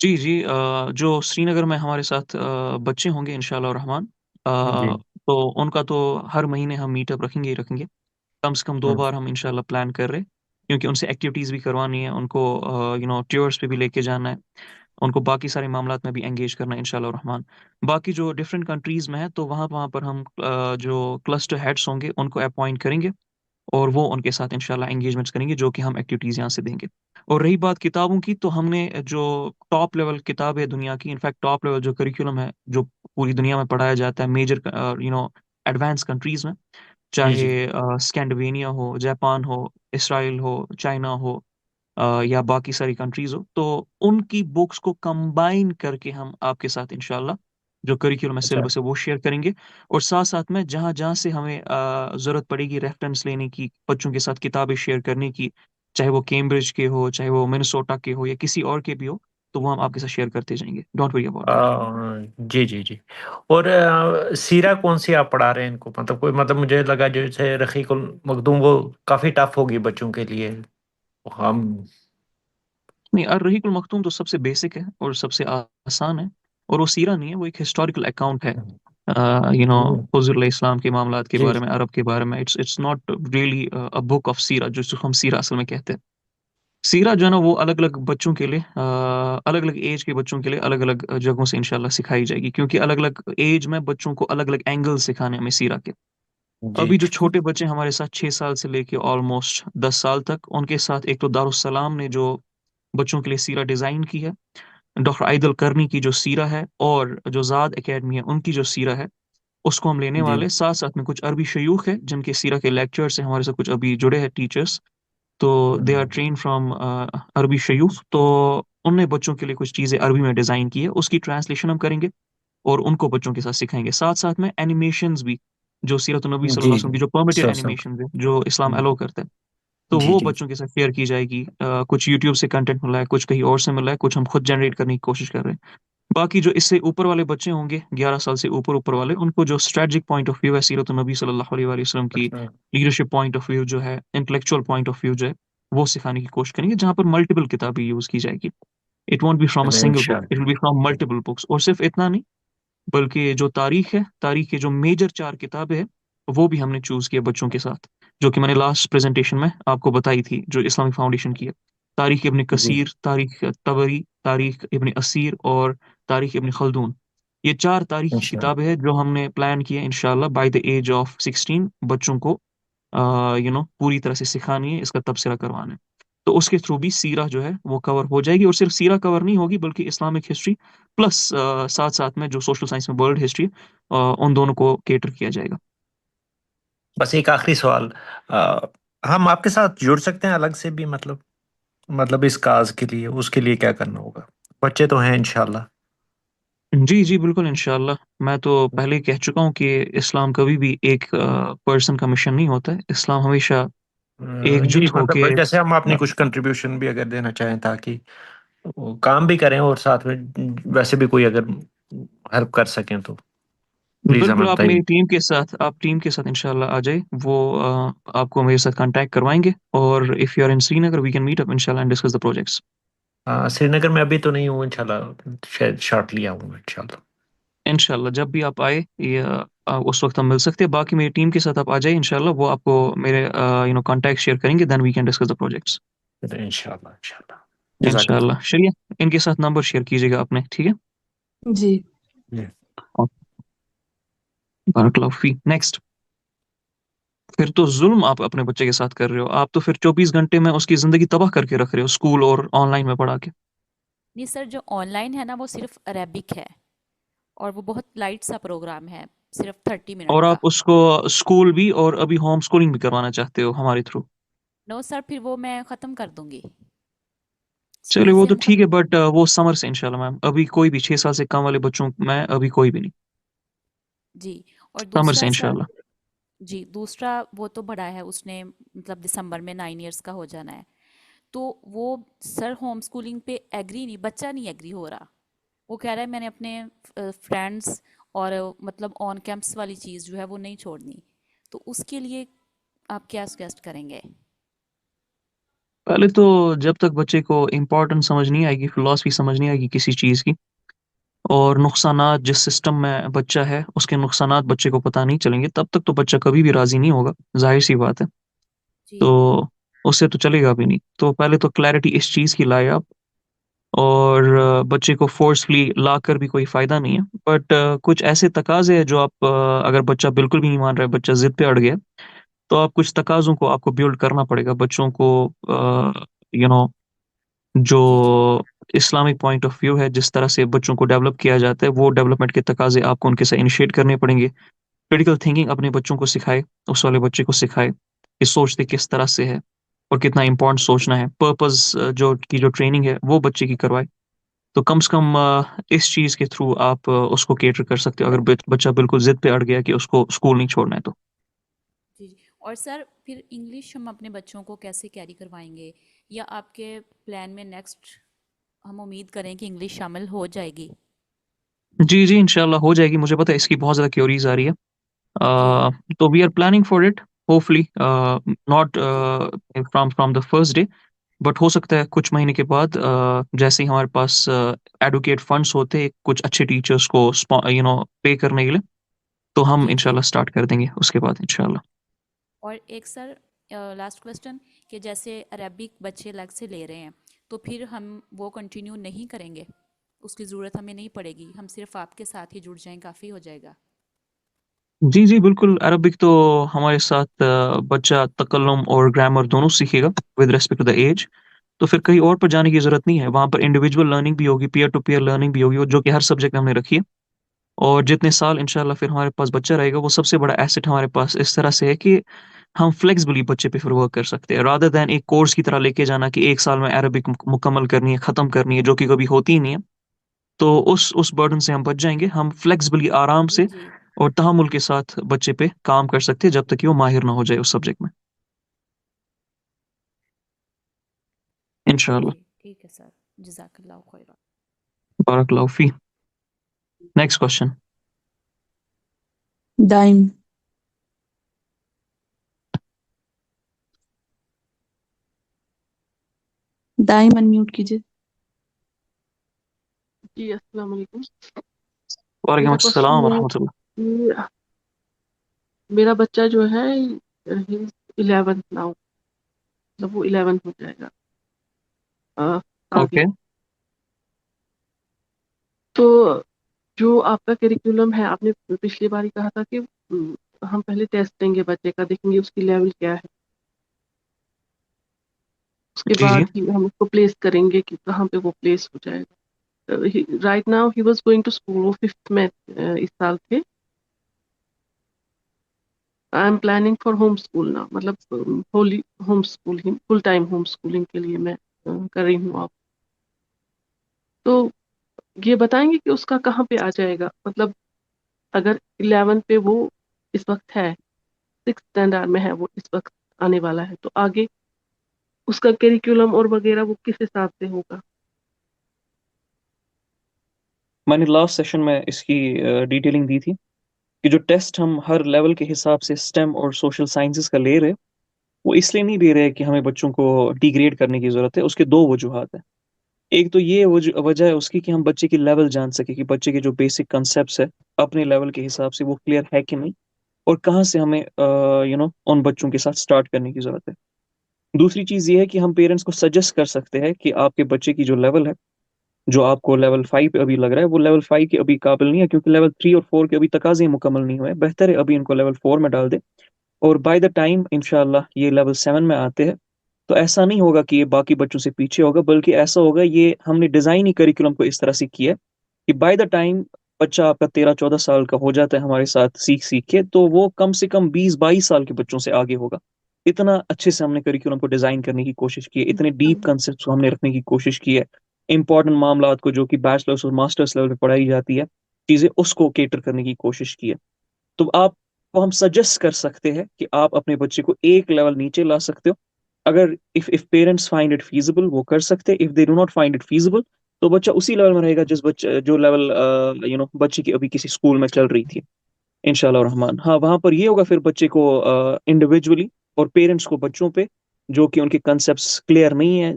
जी जी, जो श्रीनगर में हमारे साथ बच्चे होंगे इंशाल्लाह रहमान, जी। तो उनका तो हर महीने हम मीटअप रखेंगे ही रखेंगे। कम से कम दो हम्म, बार हम इंशाल्लाह प्लान कर रहे हैं, क्योंकि उनसे एक्टिविटीज़ भी करवानी है, उनको टूर्स पे भी लेके जाना है, उनको बाकी सारे मामलात में भी एंगेज करना है इंशाल्लाह रहमान। बाकी जो डिफरेंट कंट्रीज़ में है, तो वहाँ वहाँ पर हम जो क्लस्टर हेड्स होंगे उनको अपॉइंट करेंगे, और वो उनके साथ इंशाल्लाह एंगेजमेंट्स करेंगे, जो कि हम एक्टिविटीज़ यहाँ से देंगे। और रही बात किताबों की, तो हमने जो टॉप लेवल किताब है दुनिया की, इनफैक्ट टॉप लेवल जो करिकुलम है जो पूरी दुनिया में पढ़ाया जाता है मेजर एडवांस कंट्रीज में, जी चाहे जी। स्कैंडिनेविया हो, जापान हो, इसराइल हो, चाइना हो, या बाकी सारी कंट्रीज हो, तो उनकी बुक्स को कंबाइन करके हम आपके साथ इंशाल्लाह जो करिकुलम है, अच्छा। सिलेबस है, वो शेयर करेंगे। और साथ साथ में जहाँ जहाँ से हमें ज़रूरत पड़ेगी रेफरेंस लेने की, बच्चों के साथ किताबें शेयर करने की, चाहे वो कैम्ब्रिज के हो, चाहे वो मिनेसोटा के हो, या किसी और के भी हो, तो वो हम आपके साथ शेयर करते जाएंगे। Don't worry about that. जी जी जी। और सीरा कौन सी आप पढ़ा रहे हैं इनको, मतलब कोई, मतलब मुझे लगा जैसे रकीकुल मखदूम वो काफ़ी टफ होगी बच्चों के लिए। हम नहीं, अर रहीकुल मखतूम तो सबसे बेसिक है और सबसे आसान है, और वो सीरा नहीं है, वो एक हिस्टोरिकल अकाउंट है। हम्म, हुज़ुर इस्लाम के मामलात के जी बारे में, अरब के बारे में। It's not really a book of सीरा, जिसको हम सीरा असल में कहते हैं। सीरा जो है ना, वो अलग-अलग बच्चों के लिए अलग-अलग एज के बच्चों के लिए अलग-अलग जगहों से इंशाल्लाह सिखाई जाएगी, क्योंकि अलग-अलग एज में बच्चों को अलग-अलग एंगल सिखाने हैं हमें सीरा के। जी अभी जो छोटे बच्चे हमारे साथ 6 साल से लेके ऑलमोस्ट 10 साल तक, उनके साथ एक तो दारुस्सलाम ने जो बच्चों के लिए सीरा डिज़ाइन की है, डॉक्टर आइदल करनी की जो सीरा है, और जो ज़ाद अकेडमी है, उनकी जो सीरा है, उसको हम लेने जी वाले हैं। साथ-साथ में कुछ अरबी शयूख हैं, जिनके सीरा के लेक्चर्स हैं, हमारे साथ कुछ अभी जुड़े हैं टीचर्स। तो दे आर ट्रेन्ड फ्रॉम अरबी शयूख। तो उनने बच्चों के लिए कुछ चीज़ें अरबी में डिज़ाइन की है, उसकी ट्रांसलेशन हम करेंगे और उनको बच्चों के साथ सिखाएँगे। साथ-साथ में एनिमेशंस भी, जो सीरत नबी सल्लल्लाहु जी अलैहि वसल्लम की जो परमिटेड सब एनिमेशंस है, जो इस्लाम जी अलाउ करता है, तो जी वो जी बच्चों के साथ शेयर की जाएगी। कुछ यूट्यूब से कंटेंट मिला है, कुछ कहीं और से मिला है, कुछ हम खुद जनरेट करने की कोशिश कर रहे हैं। बाकी जो इससे ऊपर वाले बच्चे होंगे, 11 साल से ऊपर-ऊपर वाले, उनको जो स्ट्रैटेजिक पॉइंट ऑफ व्यू है सीरत नबी सल्लल्लाहु अलैहि वसल्लम की, अच्छा लीडरशिप पॉइंट ऑफ व्यू जो है, इंटेलेक्चुअल पॉइंट ऑफ व्यू जो है, वो सिखाने की कोशिश करेंगे, जहाँ पर मल्टीपल किताबें यूज़ की जाएगी। It won't be from a चलो सिंगल बुक, इट इंशाल्लाह will be from multiple books. और सिर्फ इतना नहीं, बल्कि जो तारीख है, तारीख के जो मेजर 4 किताबें हैं, वो भी हमने चूज़ किया बच्चों के साथ, जो कि मैंने लास्ट प्रेज़ेंटेशन में आपको बताई थी, जो इस्लामिक फाउंडेशन की है। तारीख इब्न जी कसीर, तारीख तबरी, तारीख इब्न असीर और तारीख इब्न खल्दून। ये 4 तारीख की इंशाल्लाह किताबें हैं, जो हमने प्लान की है इंशाअल्लाह बाय द एज ऑफ 16 बच्चों को पूरी तरह से सिखानी है, इसका तबसरा करवाना है। तो उसके थ्रू भी सीरा जो है वो कवर हो जाएगी, और सिर्फ सीरा कवर नहीं होगी, बल्कि इस्लामिक हिस्ट्री प्लस साथ-साथ में जो सोशल साइंस में वर्ल्ड हिस्ट्री, उन दोनों को कैटर किया जाएगा। बस एक आखिरी सवाल, अ, हम आपके साथ जुड़ सकते हैं अलग से भी, मतलब इस काज के लिए, उसके लिए क्या करना होगा? बच्चे तो हैं इंशाल्लाह। जी, जी, बिल्कुल इंशाअल्लाह। मैं तो पहले ही कह चुका हूँ कि इस्लाम कभी भी एक पर्सन का मिशन नहीं होता है। इस्लाम हमेशा जी एकजुट होके मतलब जैसे हम अपनी कुछ कंट्रीब्यूशन भी अगर देना चाहें, ताकि वो काम भी करें और साथ में वैसे भी कोई अगर हेल्प कर सकें तो प्लीज हमें बिल्कुल, बताइए। आप टीम के साथ इंशाअल्लाह आ जाइए। वो आपको मेरे साथ कॉन्टैक्ट करवाएँगे, और if you are in Srinagar we can meet up इंशाअल्लाह and discuss the projects. Srinagar में अभी तो नहीं हूँ इंशाल्लाह, शायद शॉर्टली आऊँगा इंशाल्लाह। इंशाअल्लाह जब भी आप आए, उस वक़्त हम मिल सकते हैं। बाकी मेरी टीम के साथ आप आ जाइए इंशाअल्लाह, वो आपको मेरे कॉन्टैक्ट शेयर करेंगे, then we can discuss the projects. इंशाल्लाह इंशाल्लाह। इंशाअल्लाह, जज़ाकल्लाह। चलिए इनके साथ नंबर शेयर कीजिएगा अपने, ठीक है? जी। जी। बारकल्लाहु फ़ीक। नेक्स्ट, फिर तो ज़ुल्म आप अपने बच्चे के साथ कर रहे हो। आप तो फिर 24 घंटे में उसकी ज़िंदगी तबाह करके रख रहे हो, स्कूल और ऑनलाइन में पढ़ा के। नहीं सर, जो ऑनलाइन है ना वो सिर्फ अरेबिक है, और वो बहुत लाइट सा प्रोग्राम है, सिर्फ 30 मिनट और का। आप उसको स्कूल भी और अभी होम स्कूलिंग भी करवाना चाहते हो हमारे थ्रू। नो सर, फिर वो मैं ख़त्म कर दूंगी। चलिए वो तो सीबीएसई हम ठीक है, बट वो समर से इंशाल्लाह मैम। अभी कोई भी 6 साल से कम वाले बच्चों में अभी कोई भी नहीं। जी। और समर से दूसरा सर, इंशाल्लाह। जी दूसरा, वो तो बड़ा है, उसने मतलब दिसंबर में 9 इयर्स का हो जाना है। तो वो सर होम स्कूलिंग पे एग्री नहीं, बच्चा नहीं एग्री हो रहा। वो कह रहा है मैंने अपने फ्रेंड्स और मतलब ऑन कैंपस वाली चीज़ जो है वो नहीं छोड़नी। तो उसके लिए आप क्या सजेस्ट करेंगे? पहले तो जब तक बच्चे को इम्पोर्टेंस समझ नहीं आएगी, फिलॉसफी समझ नहीं आएगी किसी चीज़ की, और नुकसानात जिस सिस्टम में बच्चा है, उसके नुकसानात बच्चे को पता नहीं चलेंगे, तब तक तो बच्चा कभी भी राज़ी नहीं होगा, ज़ाहिर-सी बात है। जी। तो उससे तो चलेगा भी नहीं। तो पहले तो क्लैरिटी इस चीज़ की लाएँ आप, और बच्चे को फ़ोर्सफुली लाकर भी कोई फ़ायदा नहीं है। बट कुछ ऐसे तकाज़े हैं जो आप, अगर बच्चा बिल्कुल भी नहीं मान रहा है, बच्चा ज़िद पे अड़ गया है, तो आप कुछ तकाज़ों को आपको बिल्ड करना पड़ेगा। बच्चों को यू नो जो जी जी। इस्लामिक पॉइंट ऑफ व्यू है, जिस तरह से बच्चों को डेवलप किया जाता है, वो डेवलपमेंट के तकाज़े आपको उनके साथ इनिशिएट करने पड़ेंगे। क्रिटिकल थिंकिंग अपने बच्चों को सिखाए, उस वाले बच्चे को सिखाए कि सोचते किस तरह से है और कितना इम्पोर्टेंट सोचना है। पर्पज़ जो ट्रेनिंग है, वो बच्चे की करवाए। तो कम से कम इस चीज़ के थ्रू आप उसको कैटर कर सकते हो, अगर बच्चा बिल्कुल ज़िद पे अड़ गया कि उसको स्कूल नहीं छोड़ना है तो। जी जी। और सर फिर इंग्लिश हम अपने बच्चों को कैसे कैरी करवाएंगे, या आपके प्लान में नेक्स्ट हम उम्मीद करें कि इंग्लिश शामिल हो जाएगी? जी, जी, इंशाल्लाह हो जाएगी। मुझे पता है इसकी बहुत ज़्यादा क्वेरीज़ आ रही है। जी तो we are planning for it, hopefully not जी। From the first day, but हो सकता है कुछ महीने के बाद, जैसे ही हमारे पास एडुकेट फंड्स होते हैं कुछ अच्छे टीचर्स को पे करने के लिए, तो हम जी। इंशाल्लाह स्टार्ट कर देंगे उसके बाद इंशाल्लाह। और एक सर लास्ट क्वेश्चन कि जैसे अरेबिक बच्चे अलग से ले रहे हैं तो फिर हम वो कंटिन्यू नहीं करेंगे, उसकी ज़रूरत हमें नहीं पड़ेगी, हम सिर्फ आपके साथ ही जुड़ जाएं, काफ़ी हो जाएगा। जी जी बिल्कुल, अरबिक तो हमारे साथ बच्चा तकल्लुम और ग्रामर दोनों सीखेगा with respect to the age. तो फिर कहीं और पर जाने की ज़रूरत नहीं है, वहाँ पर इंडिविजुअल लर्निंग भी होगी, पीयर टू पीयर लर्निंग भी होगी, जो कि हर सब्जेक्ट में हमने रखी है। और जितने साल इंशाल्लाह फिर हमारे पास बच्चा रहेगा, वो सबसे बड़ा एसेट हमारे पास इस तरह से है कि हम फ्लेक्सिबली बच्चे पे फिर वर्क कर सकते हैं, रादर दैन एक कोर्स की तरह लेके जाना कि 1 साल में अरबिक मुकम्मल करनी है, ख़त्म करनी है, जो कि कभी होती ही नहीं है। तो उस बर्डन से हम बच जाएँगे, हम फ्लेक्सिबली आराम जी से जी। और तहम्मुल के साथ बच्चे पे काम कर सकते हैं, जब तक कि वो माहिर ना हो जाए उस सब्जेक्ट में, जी इंशाल्लाह। जी ठीक है सर, जज़ाकल्लाह खैर। बारकल्लाहु फ़ी। Next question. Daim. Daim unmute कीजिए। जी अस्सलाम वालेकुम। वालेकुम मेरा अस्सलाम क्वेश्चन व ये है रहमतुल्लाह। कि मेरा बच्चा जो है 11th नाउ, मतलब वो 11th हो जाएगा आगे। ओके। तो जो आपका करिकुलम है, आपने पिछली बार ही कहा था कि हम पहले टेस्ट लेंगे बच्चे का, देखेंगे उसकी लेवल क्या है, उसके जी, जी। बाद ही हम उसको प्लेस करेंगे कि कहाँ पे वो प्लेस हो जाएगा। Right now he was going to school, वो 5th में इस साल थे। I am planning for home school ना, मतलब wholly home schooling, full time home schooling के लिए मैं कर रही हूँ। आप तो ये बताएंगे कि उसका कहाँ पे आ जाएगा, मतलब अगर 11 पे वो इस वक्त है, 6th स्टैंडर्ड में है वो इस वक्त, आने वाला है, तो आगे उसका करिकुलम और वगैरह वो किस हिसाब से होगा। मैंने लास्ट सेशन में इसकी डिटेलिंग दी थी कि जो टेस्ट हम हर लेवल के हिसाब से स्टेम और सोशल साइंसेस का ले रहे हैं, वो इसलिए नहीं ले रहे कि हमें बच्चों को डिग्रेड करने की ज़रूरत है। उसके 2 वजूहात हैं। एक तो ये वजह है उसकी कि हम बच्चे की लेवल जान सकें कि बच्चे के जो बेसिक कॉन्सेप्ट्स है, अपने लेवल के हिसाब से वो क्लियर है कि नहीं, और कहाँ से हमें उन बच्चों के साथ स्टार्ट करने की ज़रूरत है। दूसरी चीज़ ये है कि हम पेरेंट्स को सजेस्ट कर सकते हैं कि आपके बच्चे की जो लेवल है, जो आपको लेवल 5 पे अभी लग रहा है, वो लेवल 5 के अभी काबिल नहीं है, क्योंकि लेवल 3 और 4 के अभी तकाज़े मुकम्मल नहीं हुए हैं। बेहतर है अभी इनको लेवल 4 में डाल दें, और बाय द टाइम इंशाल्लाह ये लेवल 7 में आते हैं, तो ऐसा नहीं होगा कि ये बाकी बच्चों से पीछे होगा, बल्कि ऐसा होगा, ये हमने डिज़ाइन ही करिकुलम को इस तरह से किया है कि बाय द टाइम बच्चा आपका 13-14 साल का हो जाता है हमारे साथ सीख-सीख के, तो वो कम से कम 20-22 साल के बच्चों से आगे होगा। इतना अच्छे से हमने करिकुलम को डिज़ाइन करने की कोशिश की है, इतने डीप कांसेप्ट्स को हमने रखने की कोशिश की है। इम्पोर्टेंट मामलात को, जो कि बैचलर्स और मास्टर्स लेवल पे पढ़ाई जाती है, चीज़ें उसको कैटर करने की कोशिश की है। तो आपको हम सजेस्ट कर सकते हैं कि आप अपने बच्चे को एक लेवल नीचे ला सकते हो। अगर if parents find it feasible, वो कर सकते हैं। If they do not find it feasible, तो बच्चा उसी लेवल में रहेगा जिस बच्चे जो लेवल बच्चे की अभी किसी स्कूल में चल रही थी, इंशाल्लाह रहमान। हाँ, वहां पर ये होगा फिर बच्चे को इंडिविजुअली, और पेरेंट्स को बच्चों पे जो कि उनके कंसेप्ट्स क्लियर नहीं है,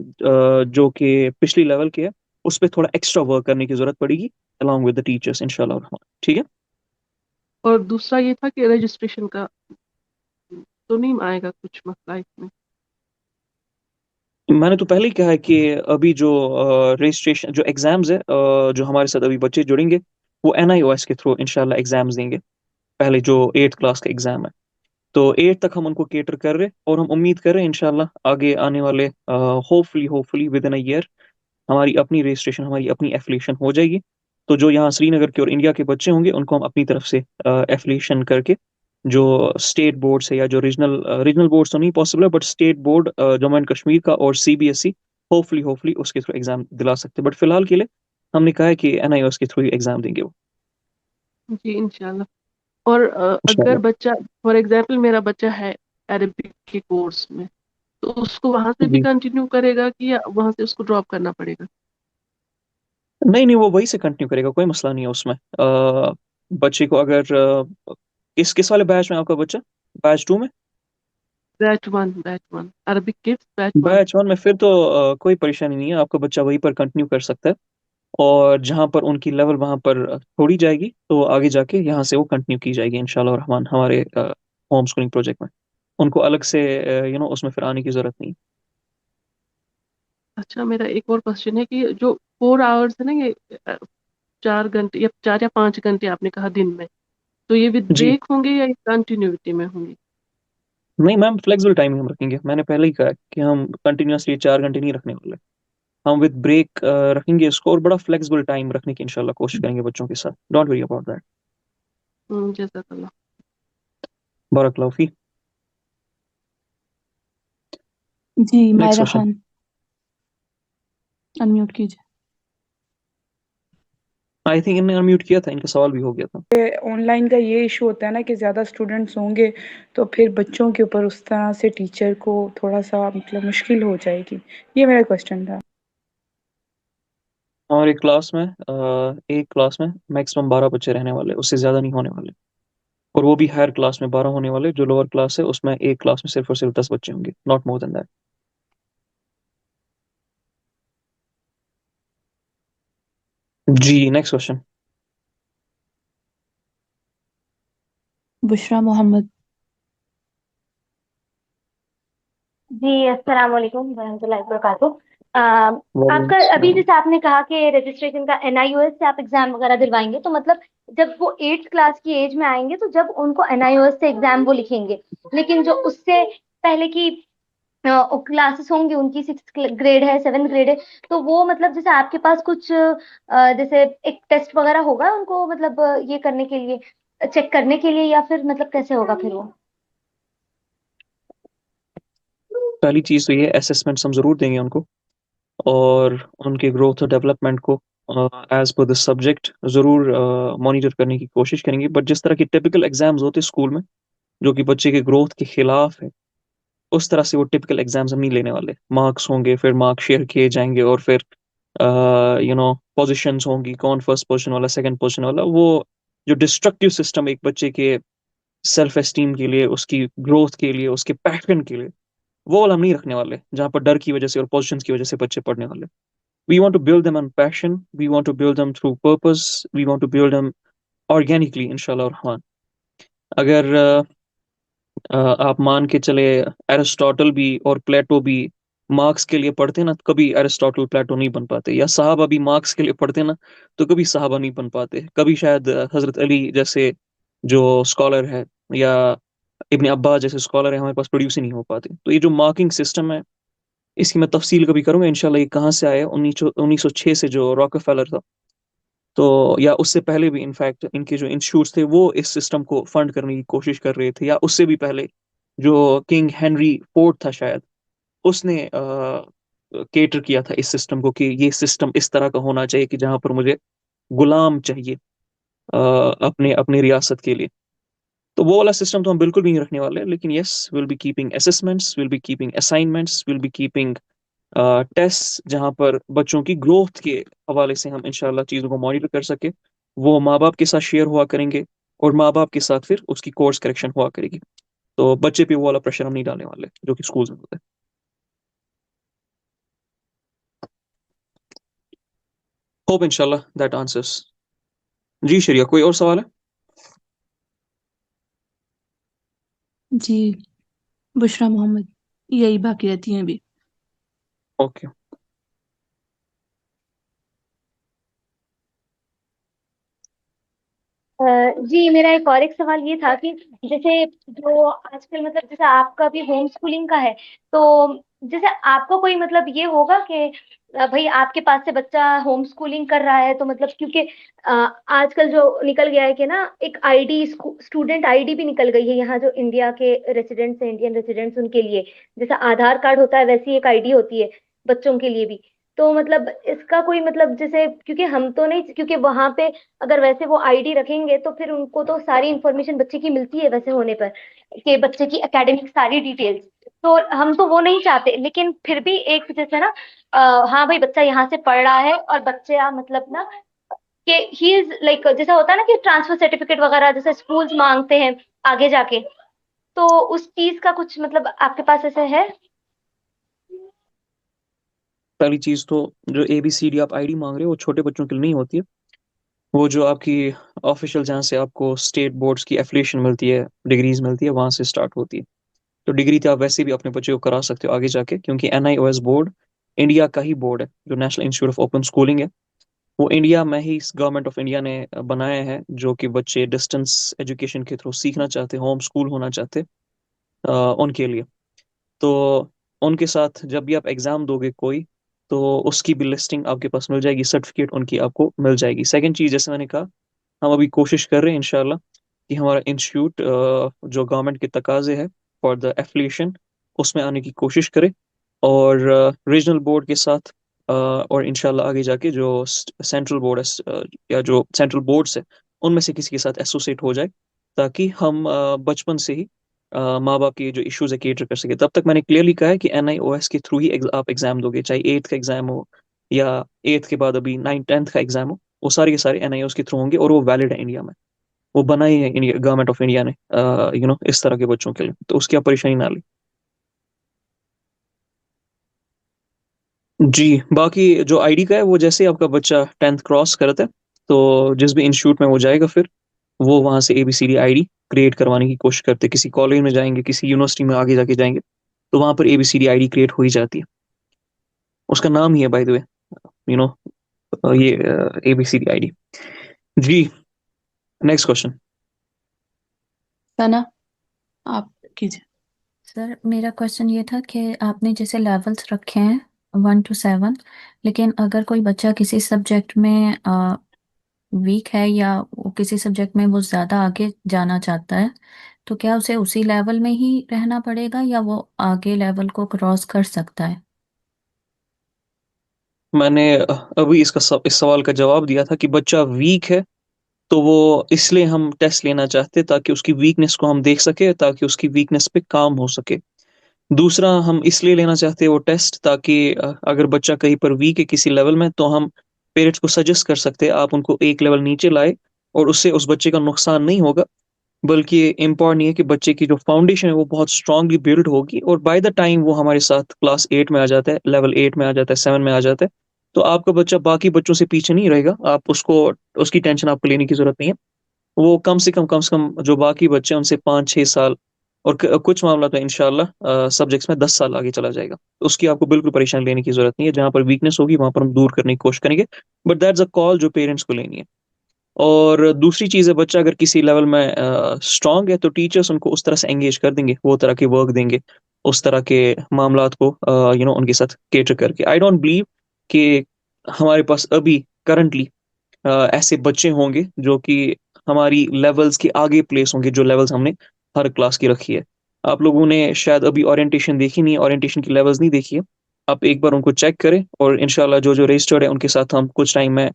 जो कि पिछली लेवल के है, उस पे थोड़ा एक्स्ट्रा वर्क करने की जरूरत पड़ेगी अलॉन्ग विद द टीचर्स, इंशाल्लाह रहमान। ठीक है। और दूसरा ये था कि रजिस्ट्रेशन का तो नहीं आएगा कुछ मसला इसमें। मैंने तो पहले ही कहा है कि अभी जो रजिस्ट्रेशन, जो एग्जाम्स है, जो हमारे साथ अभी बच्चे जुड़ेंगे, वो NIOS के थ्रू इंशाल्लाह एग्जाम्स देंगे, पहले जो 8th क्लास का एग्जाम है। तो 8 तक हम उनको केटर कर रहे हैं, और हम उम्मीद कर रहे हैं इंशाल्लाह आगे आने वाले hopefully with in a year हमारी अपनी रजिस्ट्रेशन, हमारी अपनी एफिलिएशन हो जाएगी। तो जो यहाँ श्रीनगर के और इंडिया के बच्चे होंगे, उनको हम अपनी तरफ से एफिलिएशन करके, जो स्टेट बोर्ड से या जो रीजनल बोर्ड तो नहीं पॉसिबल है, but state board Jammu and Kashmir का और CBSE, होपफुली उसके थ्रू एग्जाम दिला सकते हैं। बट फिलहाल के लिए हमने कहा है कि NIOS के थ्रू ही एग्जाम देंगे वो, जी इंशाल्लाह। और अगर इंशाल्लाह। बच्चा, फॉर एग्जांपल मेरा बच्चा है अरबिक के कोर्स में, तो उसको वहां से भी जी। कंटिन्यू करेगा कि या वहां से उसको ड्रॉप करना पड़ेगा। नहीं नहीं, वो वही से कंटिन्यू करेगा, कोई मसला नहीं है उसमें। बच्चे को अगर किस वाले बैच में आपका बच्चा, बैच 2 में? Batch one Arabic kids batch one. Batch 1 में फिर तो कोई परेशानी नहीं है, आपका बच्चा वहीं पर कंटिन्यू कर सकता है। और जहाँ पर उनकी लेवल वहाँ पर छोड़ी जाएगी तो आगे जाके यहाँ से वो कंटिन्यू की जाएगी इंशाल्लाह रहमान हमारे होम स्कूलिंग प्रोजेक्ट में। उनको अलग से उसमें फिर आने की ज़रूरत नहीं। अच्छा, मेरा एक और क्वेश्चन है कि जो 4 आवर्स है ना, ये 4 घंटे या 4 या 5 घंटे आपने कहा दिन में, तो ये विद जी ब्रेक होंगे या कंटिन्यूटी में होंगे? नहीं मैम, फ्लेक्सिबल टाइमिंग हम रखेंगे। मैंने पहले ही कहा है कि हम कंटिन्यूसली 4 घंटे नहीं रखने वाले। हम विद ब्रेक रखेंगे इसको और बड़ा फ्लेक्सिबल टाइम रखने की इंशाल्लाह कोशिश करेंगे बच्चों के साथ। Don't worry about that. जज़ाकल्लाह। बारक फी। जी next Myra question. Khan, unmute कीजिए। आई थिंक इनने अनम्यूट किया था, इनका सवाल भी हो गया था। ऑनलाइन का ये इशू होता है ना कि ज़्यादा स्टूडेंट्स होंगे तो फिर बच्चों के ऊपर उस तरह से टीचर को थोड़ा सा मतलब मुश्किल हो जाएगी। ये मेरा क्वेश्चन था। हमारे क्लास में एक क्लास में मैक्सिमम 12 बच्चे रहने वाले, उससे ज़्यादा नहीं होने वाले। और वो भी हायर क्लास में 12 होने वाले। जो लोअर क्लास है उसमें एक क्लास में सिर्फ और सिर्फ 10 बच्चे होंगे, नॉट मोर देन दैट। जी नेक्स्ट क्वेश्चन। बुशरा मोहम्मद। जी अस्सलाम वालेकुम वरहमतुल्लाहि वबरकातुहू। आपका अभी जैसे आपने कहा कि रजिस्ट्रेशन का एनआईओएस से आप एग्जाम वगैरह दिलवाएंगे, तो मतलब जब वो 8th क्लास की एज में आएंगे तो जब उनको एनआईओएस से एग्जाम वो लिखेंगे, लेकिन जो उससे पहले की क्लासेस होंगी उनकी 6th ग्रेड है 7th ग्रेड है, तो वो मतलब जैसे आपके पास कुछ जैसे एक टेस्ट वगैरह होगा उनको मतलब ये करने के लिए, चेक करने के लिए, या फिर मतलब कैसे होगा फिर वो? पहली चीज़ तो ये असेसमेंट्स हम ज़रूर देंगे उनको, और उनके ग्रोथ और डेवलपमेंट को एज पर द सब्जेक्ट ज़रूर मॉनिटर करने की कोशिश करेंगे। बट जिस तरह के टिपिकल एग्जाम्स होते हैं स्कूल में जो कि बच्चे के ग्रोथ के खिलाफ है, उस तरह से वो टिपिकल एग्जाम्स हम नहीं लेने वाले। मार्क्स होंगे, फिर मार्क्स शेयर किए जाएंगे, और फिर पोजीशंस होंगी, कौन फर्स्ट पोजीशन वाला सेकंड पोजीशन वाला। वो जो डिस्ट्रक्टिव सिस्टम एक बच्चे के सेल्फ एस्टीम के लिए, उसकी ग्रोथ के लिए, उसके पैशन के लिए, वो वाला हम नहीं रखने वाले जहाँ पर डर की वजह से और पोजीशंस की वजह से बच्चे पढ़ने वाले। We want to build them on passion. We want to build them through purpose. We want to build them organically, इंशाल्लाह रहमान। अगर आप मान के चले एरिस्टोटल भी और प्लेटो भी मार्क्स के लिए पढ़ते ना, तो कभी एरिस्टोटल प्लेटो नहीं बन पाते। या साहबा भी मार्क्स के लिए पढ़ते ना, तो कभी साहबा नहीं बन पाते। कभी शायद हजरत अली जैसे जो स्कॉलर है, या इब्न अब्बास जैसे स्कॉलर है, हमारे पास प्रोड्यूस ही नहीं हो पाते। तो ये जो मार्किंग सिस्टम है, इसकी मैं तफसील कभी करूंगा इंशाल्लाह। ये कहाँ से आया? 1906 से जो रॉकफेलर था, तो या उससे पहले भी इनफैक्ट इनके जो इंस्टीट्यूट्स थे वो इस सिस्टम को फंड करने की कोशिश कर रहे थे। या उससे भी पहले जो किंग हेनरी फोर्थ था शायद, उसने केटर किया था इस सिस्टम को कि ये सिस्टम इस तरह का होना चाहिए कि जहां पर मुझे गुलाम चाहिए अपने अपनी रियासत के लिए। तो वो वाला सिस्टम तो हम बिल्कुल भी नहीं रखने वाले। लेकिन yes, will be keeping assessments, will be keeping assignments, will be keeping test, जहाँ पर बच्चों की ग्रोथ के हवाले से हम इंशाल्लाह चीज़ों को मॉनिटर कर सके। वो माँ बाप के साथ शेयर हुआ करेंगे, और माँ बाप के साथ फिर उसकी कोर्स करेक्शन हुआ करेगी। तो बच्चे पे वो वाला प्रेशर हम नहीं डालने वाले जो कि स्कूल में होता है। होप इंशाल्लाह दैट आंसर्स। जी शरिया, कोई और सवाल है? जी बुशरा मोहम्मद, यही बाकी रहती हैं अभी। ओके। जी मेरा एक सवाल ये था कि जैसे जो आजकल मतलब जैसे आपका भी होम स्कूलिंग का है, तो जैसे आपको कोई मतलब ये होगा कि भाई आपके पास से बच्चा होम स्कूलिंग कर रहा है, तो मतलब क्योंकि आजकल जो निकल गया है कि ना एक आईडी, स्टूडेंट आईडी भी निकल गई है यहाँ, जो इंडिया के रेसिडेंट्स हैं, इंडियन रेसिडेंट्स, उनके लिए जैसा आधार कार्ड होता है वैसी एक आईडी होती है बच्चों के लिए भी। तो मतलब इसका कोई मतलब जैसे, क्योंकि हम तो नहीं, क्योंकि वहां पे अगर वैसे वो आईडी रखेंगे तो फिर उनको तो सारी इंफॉर्मेशन बच्चे की मिलती है वैसे होने पर, कि बच्चे की एकेडमिक सारी डिटेल्स, तो हम तो वो नहीं चाहते। लेकिन फिर भी एक जैसे ना हाँ भाई बच्चा यहाँ से पढ़ रहा है, और बच्चे मतलब ना कि ही इज लाइक, जैसा होता है ना कि ट्रांसफर सर्टिफिकेट वगैरह जैसे स्कूल्स मांगते हैं आगे जाके, तो उस चीज का कुछ मतलब आपके पास ऐसे है? पहली चीज़ तो जो ABCD आप आईडी मांग रहे हो वो छोटे बच्चों के लिए नहीं होती है। वो जो आपकी ऑफिशियल जहाँ से आपको स्टेट बोर्ड्स की एफिलिएशन मिलती है, डिग्रीज मिलती है, वहाँ से स्टार्ट होती है। तो डिग्री तो आप वैसे भी अपने बच्चे को करा सकते हो आगे जाके, क्योंकि NIOS बोर्ड इंडिया का ही बोर्ड है, जो national institute of open schooling है। वो इंडिया में ही गवर्नमेंट ऑफ इंडिया ने बनाया है, जो कि बच्चे डिस्टेंस एजुकेशन के थ्रू सीखना चाहते, होम स्कूल होना चाहते, उनके लिए। तो उनके साथ जब भी आप एग्ज़ाम दोगे कोई, तो उसकी भी लिस्टिंग आपके पास मिल जाएगी, सर्टिफिकेट उनकी आपको मिल जाएगी। सेकंड चीज़, जैसे मैंने कहा, हम अभी कोशिश कर रहे हैं इंशाल्लाह कि हमारा इंस्टीट्यूट जो गवर्नमेंट के तकाजे है फॉर द एफिलिएशन, उसमें आने की कोशिश करे, और रीजनल बोर्ड के साथ और इंशाल्लाह आगे जाके जो सेंट्रल बोर्ड है, या जो सेंट्रल बोर्ड्स है, उनमें से किसी के साथ एसोसिएट हो जाए, ताकि हम बचपन से ही माँ बाप के जो इश्यूज है केटर कर सके। तब तक मैंने क्लियरली कहा है कि NIOS के थ्रू ही आप एग्जाम दोगे, चाहे 8th का एग्जाम हो या 8th के बाद अभी 9th 10th का एग्जाम हो, वो सारे के सारे NIOS के थ्रू होंगे, और वो वैलिड है इंडिया में। वो बना ही है इंडिया, गवर्नमेंट ऑफ इंडिया ने, इस तरह के बच्चों के लिए, तो उसकी आप परेशानी ना ले। जी, बाकी जो आईडी का है, वो जैसे ही आपका बच्चा 10th क्रॉस करता है, तो जिस भी इंस्टीट्यूट में वो जाएगा, फिर वो वहाँ से ABCD आईडी क्रिएट करवाने की कोशिश करते हैं। किसी कॉलेज में जाएंगे, किसी यूनिवर्सिटी में आगे जाके जाएंगे, तो वहाँ पर ABCD आईडी क्रिएट हो ही जाती है। उसका नाम ही है, by the way, you know ये ABCD आईडी। जी, नेक्स्ट क्वेश्चन। सना, आप कीजिए। सर मेरा क्वेश्चन ये था कि आपने जैसे लेवल्स रखे हैं 1 to 7, लेकिन अगर कोई बच्चा किसी सब्जेक्ट में वीक है या वो किसी सब्जेक्ट में वो ज़्यादा आगे जाना चाहता है, तो क्या उसे उसी लेवल में ही रहना पड़ेगा या वो आगे लेवल को क्रॉस कर सकता है? मैंने अभी इस सवाल का जवाब दिया था कि बच्चा वीक है, तो वो इसलिए हम टेस्ट लेना चाहते हैं, ताकि उसकी वीकनेस को हम देख सके, ताकि उसकी वीकनेस पे काम हो सके। दूसरा, हम इसलिए लेना चाहते हैं वो टेस्ट, ताकि अगर बच्चा कहीं पर वीक है किसी लेवल में, तो हम पेरेंट्स को सजेस्ट कर सकते हैं, आप उनको एक लेवल नीचे लाए, और उससे उस बच्चे का नुकसान नहीं होगा, बल्कि इम्पॉर्टेंट ये है कि बच्चे की जो फाउंडेशन है वो बहुत स्ट्रांगली बिल्ड होगी, और बाय द टाइम वो हमारे साथ क्लास 8 में आ जाता है, लेवल 8 में आ जाता है, 7 में आ जाता है, तो आपका बच्चा बाकी बच्चों से पीछे नहीं रहेगा। आप उसको, उसकी टेंशन आपको लेने की जरूरत नहीं है। वो कम से कम जो बाकी बच्चे हैं उनसे 5-6 साल, और कुछ मामला तो इंशाल्लाह सब्जेक्ट्स में 10 साल आगे चला जाएगा, तो उसकी आपको बिल्कुल परेशानी लेने की जरूरत नहीं है। जहाँ पर वीकनेस होगी वहां पर हम दूर करने की कोशिश करेंगे, बट दैट्स अ कॉल जो पेरेंट्स को लेनी है। और दूसरी चीज़ है, बच्चा अगर किसी लेवल में स्ट्रांग है, तो टीचर्स उनको उस तरह से एंगेज कर देंगे, वो तरह के वर्क देंगे, उस तरह के मामलात को उनके साथ केटर करके। आई डोंट बिलीव कि हमारे पास अभी करंटली ऐसे बच्चे होंगे जो कि हमारी लेवल्स के आगे प्लेस होंगे, जो लेवल्स हमने हर क्लास की रखी है। आप लोगों ने शायद अभी ओरिएंटेशन देखी नहीं है, ओरिएंटेशन की लेवल्स नहीं देखी है। आप एक बार उनको चेक करें, और इंशाल्लाह जो जो रजिस्टर्ड है उनके साथ हम कुछ टाइम में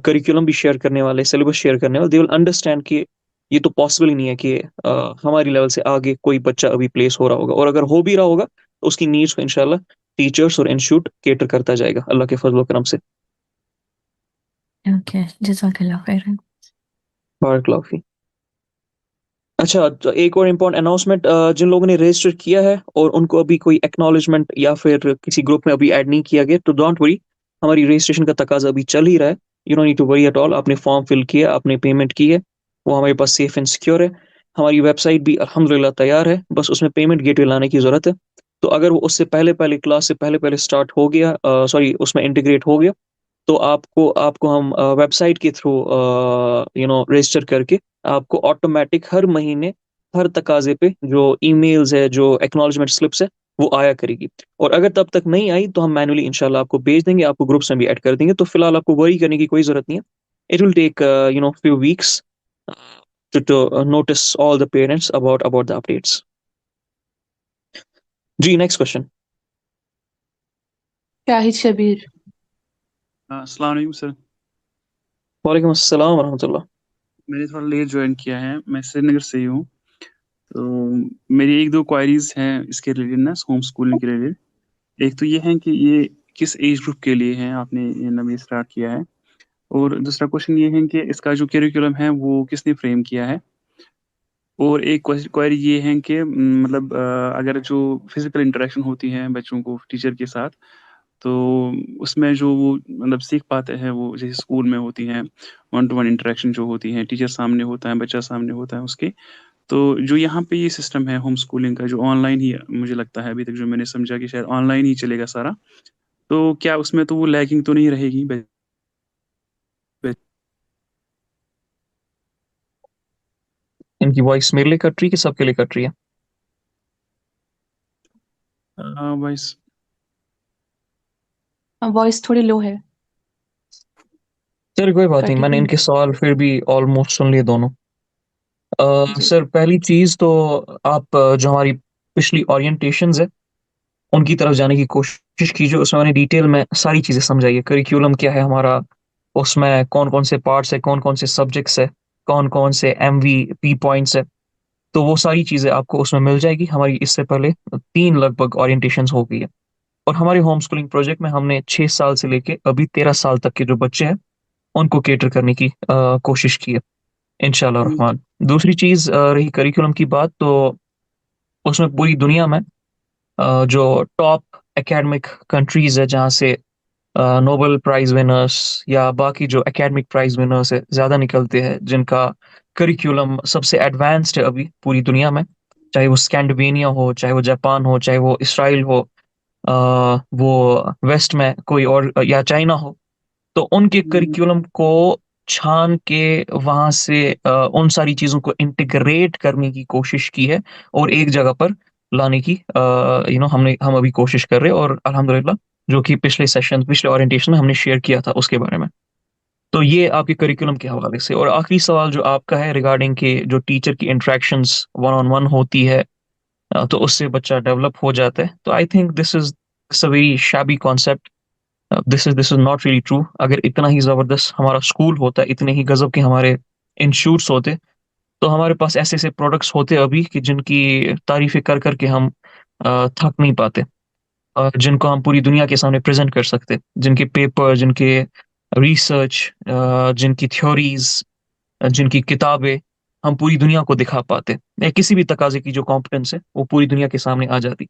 करिकुलम भी शेयर करने वाले, सिलेबस शेयर करने वाले, दे विल अंडरस्टैंड कि ये तो पॉसिबल ही नहीं है कि हमारी लेवल से आगे कोई बच्चा अभी प्लेस हो रहा होगा, और अगर हो भी रहा होगा तो उसकी नीड्स को इंशाल्लाह टीचर्स और इंस्टीट्यूट केटर करता जाएगा, अल्लाह के फजल करम से। ओके, जज़ाकल्लाह खैरन। बारकल्लाहु फीक। अच्छा, तो एक और इम्पोर्टेंट अनाउंसमेंट, जिन लोगों ने रजिस्टर किया है और उनको अभी कोई एक्नॉलेजमेंट या फिर किसी ग्रुप में अभी ऐड नहीं किया गया, तो डोंट वरी, हमारी रजिस्ट्रेशन का तकाजा अभी चल ही रहा है। You don't need to worry at all. आपने फॉर्म फिल किया, आपने पेमेंट की है, वो हमारे पास सेफ एंड सिक्योर है। हमारी वेबसाइट भी अल्हम्दुलिल्लाह तैयार है, बस उसमें पेमेंट गेटवे लाने की ज़रूरत है। तो अगर वो उससे पहले पहले, क्लास से पहले पहले स्टार्ट हो गया, सॉरी, उसमें इंटीग्रेट हो गया, तो आपको आपको हम वेबसाइट के थ्रू रजिस्टर करके आपको ऑटोमेटिक हर महीने हर तकाजे पे जो ईमेल्स है, जो एक्नॉलेजमेंट स्लिप्स है, वो आया करेगी। और अगर तब तक नहीं आई तो हम मैनुअली इंशाल्लाह आपको भेज देंगे, आपको ग्रुप्स में भी ऐड कर देंगे। तो फिलहाल आपको वरी करने की कोई जरूरत नहीं है। It will take few weeks to notice all the parents about the updates. जी, नेक्स्ट क्वेश्चन। शाहिद शबीर। अस्सलाम वालेकुम सर। वालेकुम अस्सलाम वरहमतुल्लाह। मैंने थोड़ा लेट ज्वाइन किया है, मैं श्रीनगर से ही हूँ। तो मेरी एक दो क्वायरीज हैं इसके रिलेटेड ना, होम स्कूलिंग के रिलेटेड। एक तो ये है कि ये किस एज ग्रुप के लिए है, आपने ये नवी स्टार्ट किया है। और दूसरा क्वेश्चन ये है कि इसका जो करिकुलम है वो किसने फ्रेम किया है। और एक क्वेरी ये है कि मतलब अगर जो फिजिकल इंटरेक्शन होती है बच्चों को टीचर के साथ, तो उसमें जो वो मतलब सीख पाते हैं वो जैसे स्कूल में होती हैं, वन टू वन इंटरेक्शन जो होती है, टीचर सामने होता है, बच्चा सामने होता है उसके। तो जो यहाँ पे ये सिस्टम है होम स्कूलिंग का, जो ऑनलाइन ही मुझे लगता है अभी तक जो मैंने समझा कि शायद ऑनलाइन ही चलेगा सारा। तो क्या उसमें तो वो लैगिंग तो नहीं रहेगी? इनकी वॉइस मेरे लिए कट रही है कि सबके लिए कट रही है? वॉइस वॉइस थोड़ी लो है। सर कोई बात नहीं, कटी मैंने हुई। इनके सवाल फिर भी ऑलमोस्ट सुन लिए दोनों। जी। सर पहली चीज तो आप जो हमारी पिछली ओरिएंटेशंस है उनकी तरफ जाने की कोशिश कीजिए। उसमें मैंने डिटेल में सारी चीजें समझाई है, करिकुलम क्या है हमारा, उसमें कौन कौन से पार्ट्स है, कौन कौन से सब्जेक्ट्स है, कौन कौन से MVP पॉइंट्स है। तो वो सारी चीजें आपको उसमें मिल जाएगी। हमारी इससे पहले 3 लगभग ओरिएंटेशंस हो गई है। और हमारे होम स्कूलिंग प्रोजेक्ट में हमने 6 साल से लेके अभी 13 साल तक के जो बच्चे हैं उनको केटर करने की कोशिश की है, इंशाल्लाह रहमान। दूसरी चीज रही करिकुलम की बात, तो उसमें पूरी दुनिया में जो टॉप एकेडमिक कंट्रीज है जहाँ से नोबेल प्राइज विनर्स या बाकी जो एकेडमिक प्राइज विनर्स है ज़्यादा निकलते हैं, जिनका करिकुलम सबसे एडवांस्ड है अभी पूरी दुनिया में, चाहे वो स्कैंडिनेविया हो, चाहे वो जापान हो, चाहे वो इसराइल हो, अ, वो वेस्ट में कोई और या चाइना हो। तो उनके करिकुलम को छान के वहां से उन सारी चीजों को इंटीग्रेट करने की कोशिश की है और एक जगह पर लाने की हम अभी कोशिश कर रहे हैं। और अल्हम्दुलिल्लाह जो कि पिछले ओरिएंटेशन में हमने शेयर किया था उसके बारे में। तो ये आपके करिकुलम के हवाले से। और आखिरी सवाल जो आपका है रिगार्डिंग के जो टीचर की इंटरेक्शंस वन ऑन वन होती है, तो उससे बच्चा डेवलप हो जाता है। तो I think this a very shabby concept. This is not really true. अगर इतना ही जबरदस्त हमारा स्कूल होता, इतने ही गजब के हमारे इंस्टीट्यूट्स होते, तो हमारे पास ऐसे ऐसे प्रोडक्ट्स होते अभी कि जिनकी तारीफें कर करके हम थक नहीं पाते, और जिनको हम पूरी दुनिया के सामने प्रेजेंट कर सकते, जिनके पेपर, जिनके रिसर्च, जिनकी थ्योरीज, जिनकी किताबें हम पूरी दुनिया को दिखा पाते, या किसी भी तकाजे की जो कॉम्पिटेंस है वो पूरी दुनिया के सामने आ जाती।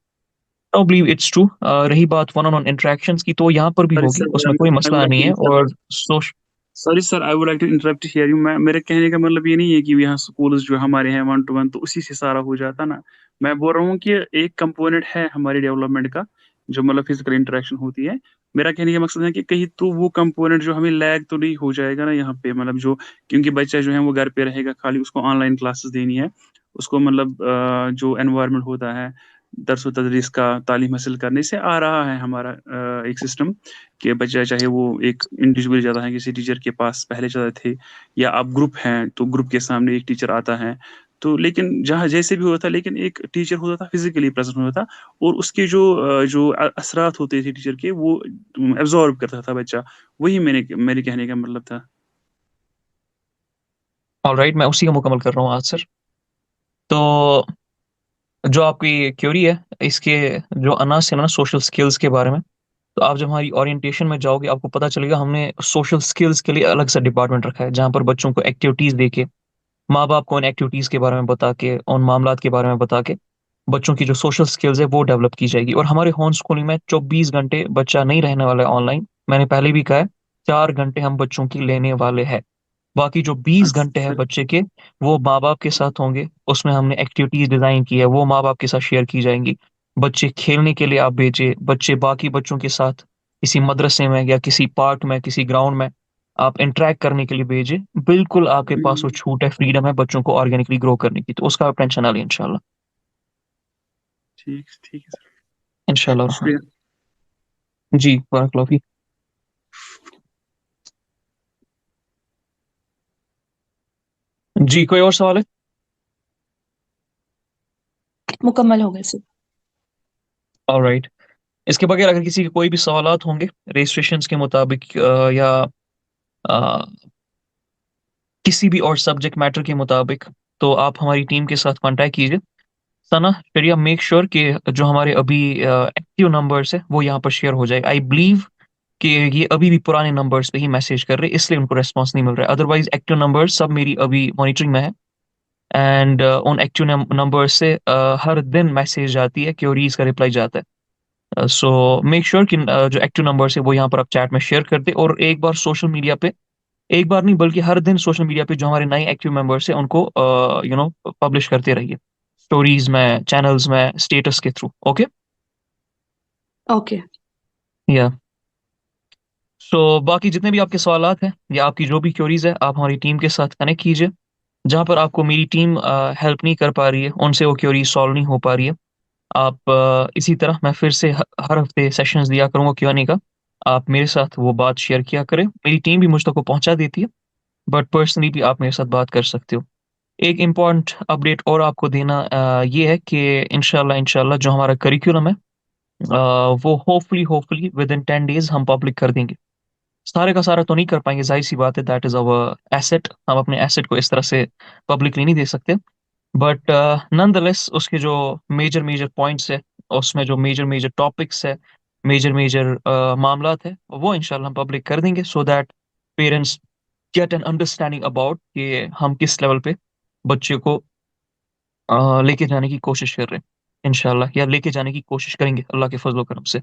I believe it's true. रही बात वन ऑन वन इंटरेक्शंस की, तो यहाँ पर भी सॉरी होगी, सर, उसमें कोई आई वुड मसला लाइक नहीं है। टू और सोच sorry sir, I would like to interrupt here you. मैं, मेरे कहने का मतलब ये नहीं है कि यहाँ स्कूल्स जो हमारे हैं वन टू वन तो उसी से सारा हो जाता ना। मैं बोल रहा हूँ कि एक कंपोनेंट है हमारी डेवलपमेंट का, जो मतलब फिजिकल इंटरेक्शन होती है। मेरा कहने का मकसद है कि कहीं तो वो कंपोनेंट जो हमें लैग तो नहीं हो जाएगा ना यहाँ पे, मतलब जो, क्योंकि बच्चा जो है वो घर पे रहेगा, खाली उसको ऑनलाइन क्लासेस देनी है। उसको मतलब जो एनवायरनमेंट होता है दरस व तदरीस का, तालीम हासिल करने से आ रहा है हमारा एक सिस्टम, कि बच्चा चाहे वो एक इंडिविजुअल जाता है किसी टीचर के पास, पहले जाते थे, या आप ग्रुप हैं तो ग्रुप के सामने एक टीचर आता है। तो लेकिन जहाँ जैसे भी होता, लेकिन एक टीचर होता था, फिजिकली प्रेजेंट होता था, और उसके जो असरात होते थे टीचर के, वो एब्जॉर्ब करता था बच्चा। वही मेरे कहने का मतलब था। ऑलराइट, मैं उसी का मुकम्मल कर रहा हूँ आज सर। तो जो आपकी क्यूरी है इसके जो अनाज है ना सोशल स्किल्स के बारे में, तो आप जब हमारी ओरिएंटेशन में जाओगे आपको पता चलेगा हमने सोशल स्किल्स के लिए अलग सा डिपार्टमेंट रखा है, जहाँ पर बच्चों को एक्टिविटीज दे के, माँ बाप को उन एक्टिविटीज के बारे में बता के, उन मामलात के बारे में बता के बच्चों की जो सोशल स्किल्स है वो डेवलप की जाएगी। और हमारे होम स्कूलिंग में 24 घंटे बच्चा नहीं रहने वाला है ऑनलाइन। मैंने पहले भी कहा है, 4 घंटे हम बच्चों की लेने वाले हैं। बाकी जो 20 घंटे है अच्छा। बच्चे के, वो माँ बाप के साथ होंगे। उसमें हमने एक्टिविटीज डिजाइन की है, वो माँ बाप के साथ शेयर की जाएंगी। बच्चे खेलने के लिए आप भेजे, बच्चे बाकी बच्चों के साथ किसी मदरसे में या किसी पार्क में, किसी ग्राउंड में आप इंटरेक्ट करने के लिए भेजे। बिल्कुल आपके पास वो हम्म, छूट है, फ्रीडम है बच्चों को ऑर्गेनिकली ग्रो करने की। तो उसका आप टेंशन ना लें, इंशाल्लाह। ठीक ठीक है सर। इंशाल्लाह रहमान। शुक्रिया। जी बारक फीक। जी कोई और सवाल है? मुकम्मल हो गए सर। ऑलराइट। इसके बगैर अगर किसी के कोई भी सवालात होंगे रजिस्ट्रेशन के मुताबिक, या अ, किसी भी और सब्जेक्ट मैटर के मुताबिक, तो आप हमारी टीम के साथ कांटेक्ट कीजिए। सना चलिए मेक श्योर कि जो हमारे अभी एक्टिव नंबर्स है वो यहाँ पर शेयर हो जाए। आई बिलीव कि ये अभी भी पुराने नंबर्स पे ही मैसेज कर रहे हैं, इसलिए उनको रेस्पॉन्स नहीं मिल रहा है। अदरवाइज एक्टिव नंबर्स सब मेरी अभी मॉनिटरिंग में है। एंड उन एक्टिव नंबर्स से हर दिन मैसेज आती है, क्योरीज का रिप्लाई जाता है। सो मेक श्योर कि जो एक्टिव नंबर्स है वो यहाँ पर आप चैट में शेयर कर दे, और एक बार सोशल मीडिया पे, एक बार नहीं बल्कि हर दिन सोशल मीडिया पे जो हमारे नए एक्टिव मेंबर्स हैं उनको पब्लिश करते रहिए, स्टोरीज में, चैनल्स में, स्टेटस के थ्रू। Okay, okay. या सो बाकी जितने भी आपके सवालात हैं या आपकी जो भी क्वेरीज है, आप हमारी टीम के साथ कनेक्ट कीजिए। जहाँ पर आपको मेरी टीम हेल्प नहीं कर पा रही है, उनसे वो क्वेरी सॉल्व नहीं हो पा रही है, आप इसी तरह मैं फिर से हर हफ्ते सेशंस दिया करूँगा Q&A का, आप मेरे साथ वो बात शेयर किया करें। मेरी टीम भी मुझ तक को पहुंचा देती है, बट पर्सनली भी आप मेरे साथ बात कर सकते हो। एक इम्पॉर्टेंट अपडेट और आपको देना ये है कि इंशाल्लाह जो हमारा करिकुलम है वो होपफुली विद इन 10 days हम पब्लिक कर देंगे। सारे का सारा तो नहीं कर पाएंगे, जाहिर सी बात है, दैट इज अवर एसेट, हम अपने एसेट को इस तरह से पब्लिकली नहीं दे सकते, बट नॉनदलेस उसके जो मेजर मेजर पॉइंट्स है, उसमें जो मेजर मेजर टॉपिक्स है, मेजर मेजर मामलात है, वो इंशाल्लाह हम पब्लिक कर देंगे, so that parents get an understanding about कि हम किस लेवल पे बच्चे को लेके जाने की कोशिश कर रहे हैं इंशाल्लाह, या लेके जाने की कोशिश करेंगे अल्लाह के फजल करम से।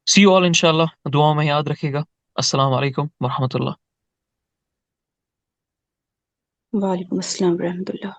सी यू ऑल इंशाल्लाह, दुआओं में याद रखिएगा। अस्सलाम वालेकुम वरहमतुल्लाह। वालेकुम अस्सलाम रहमतुल्लाह।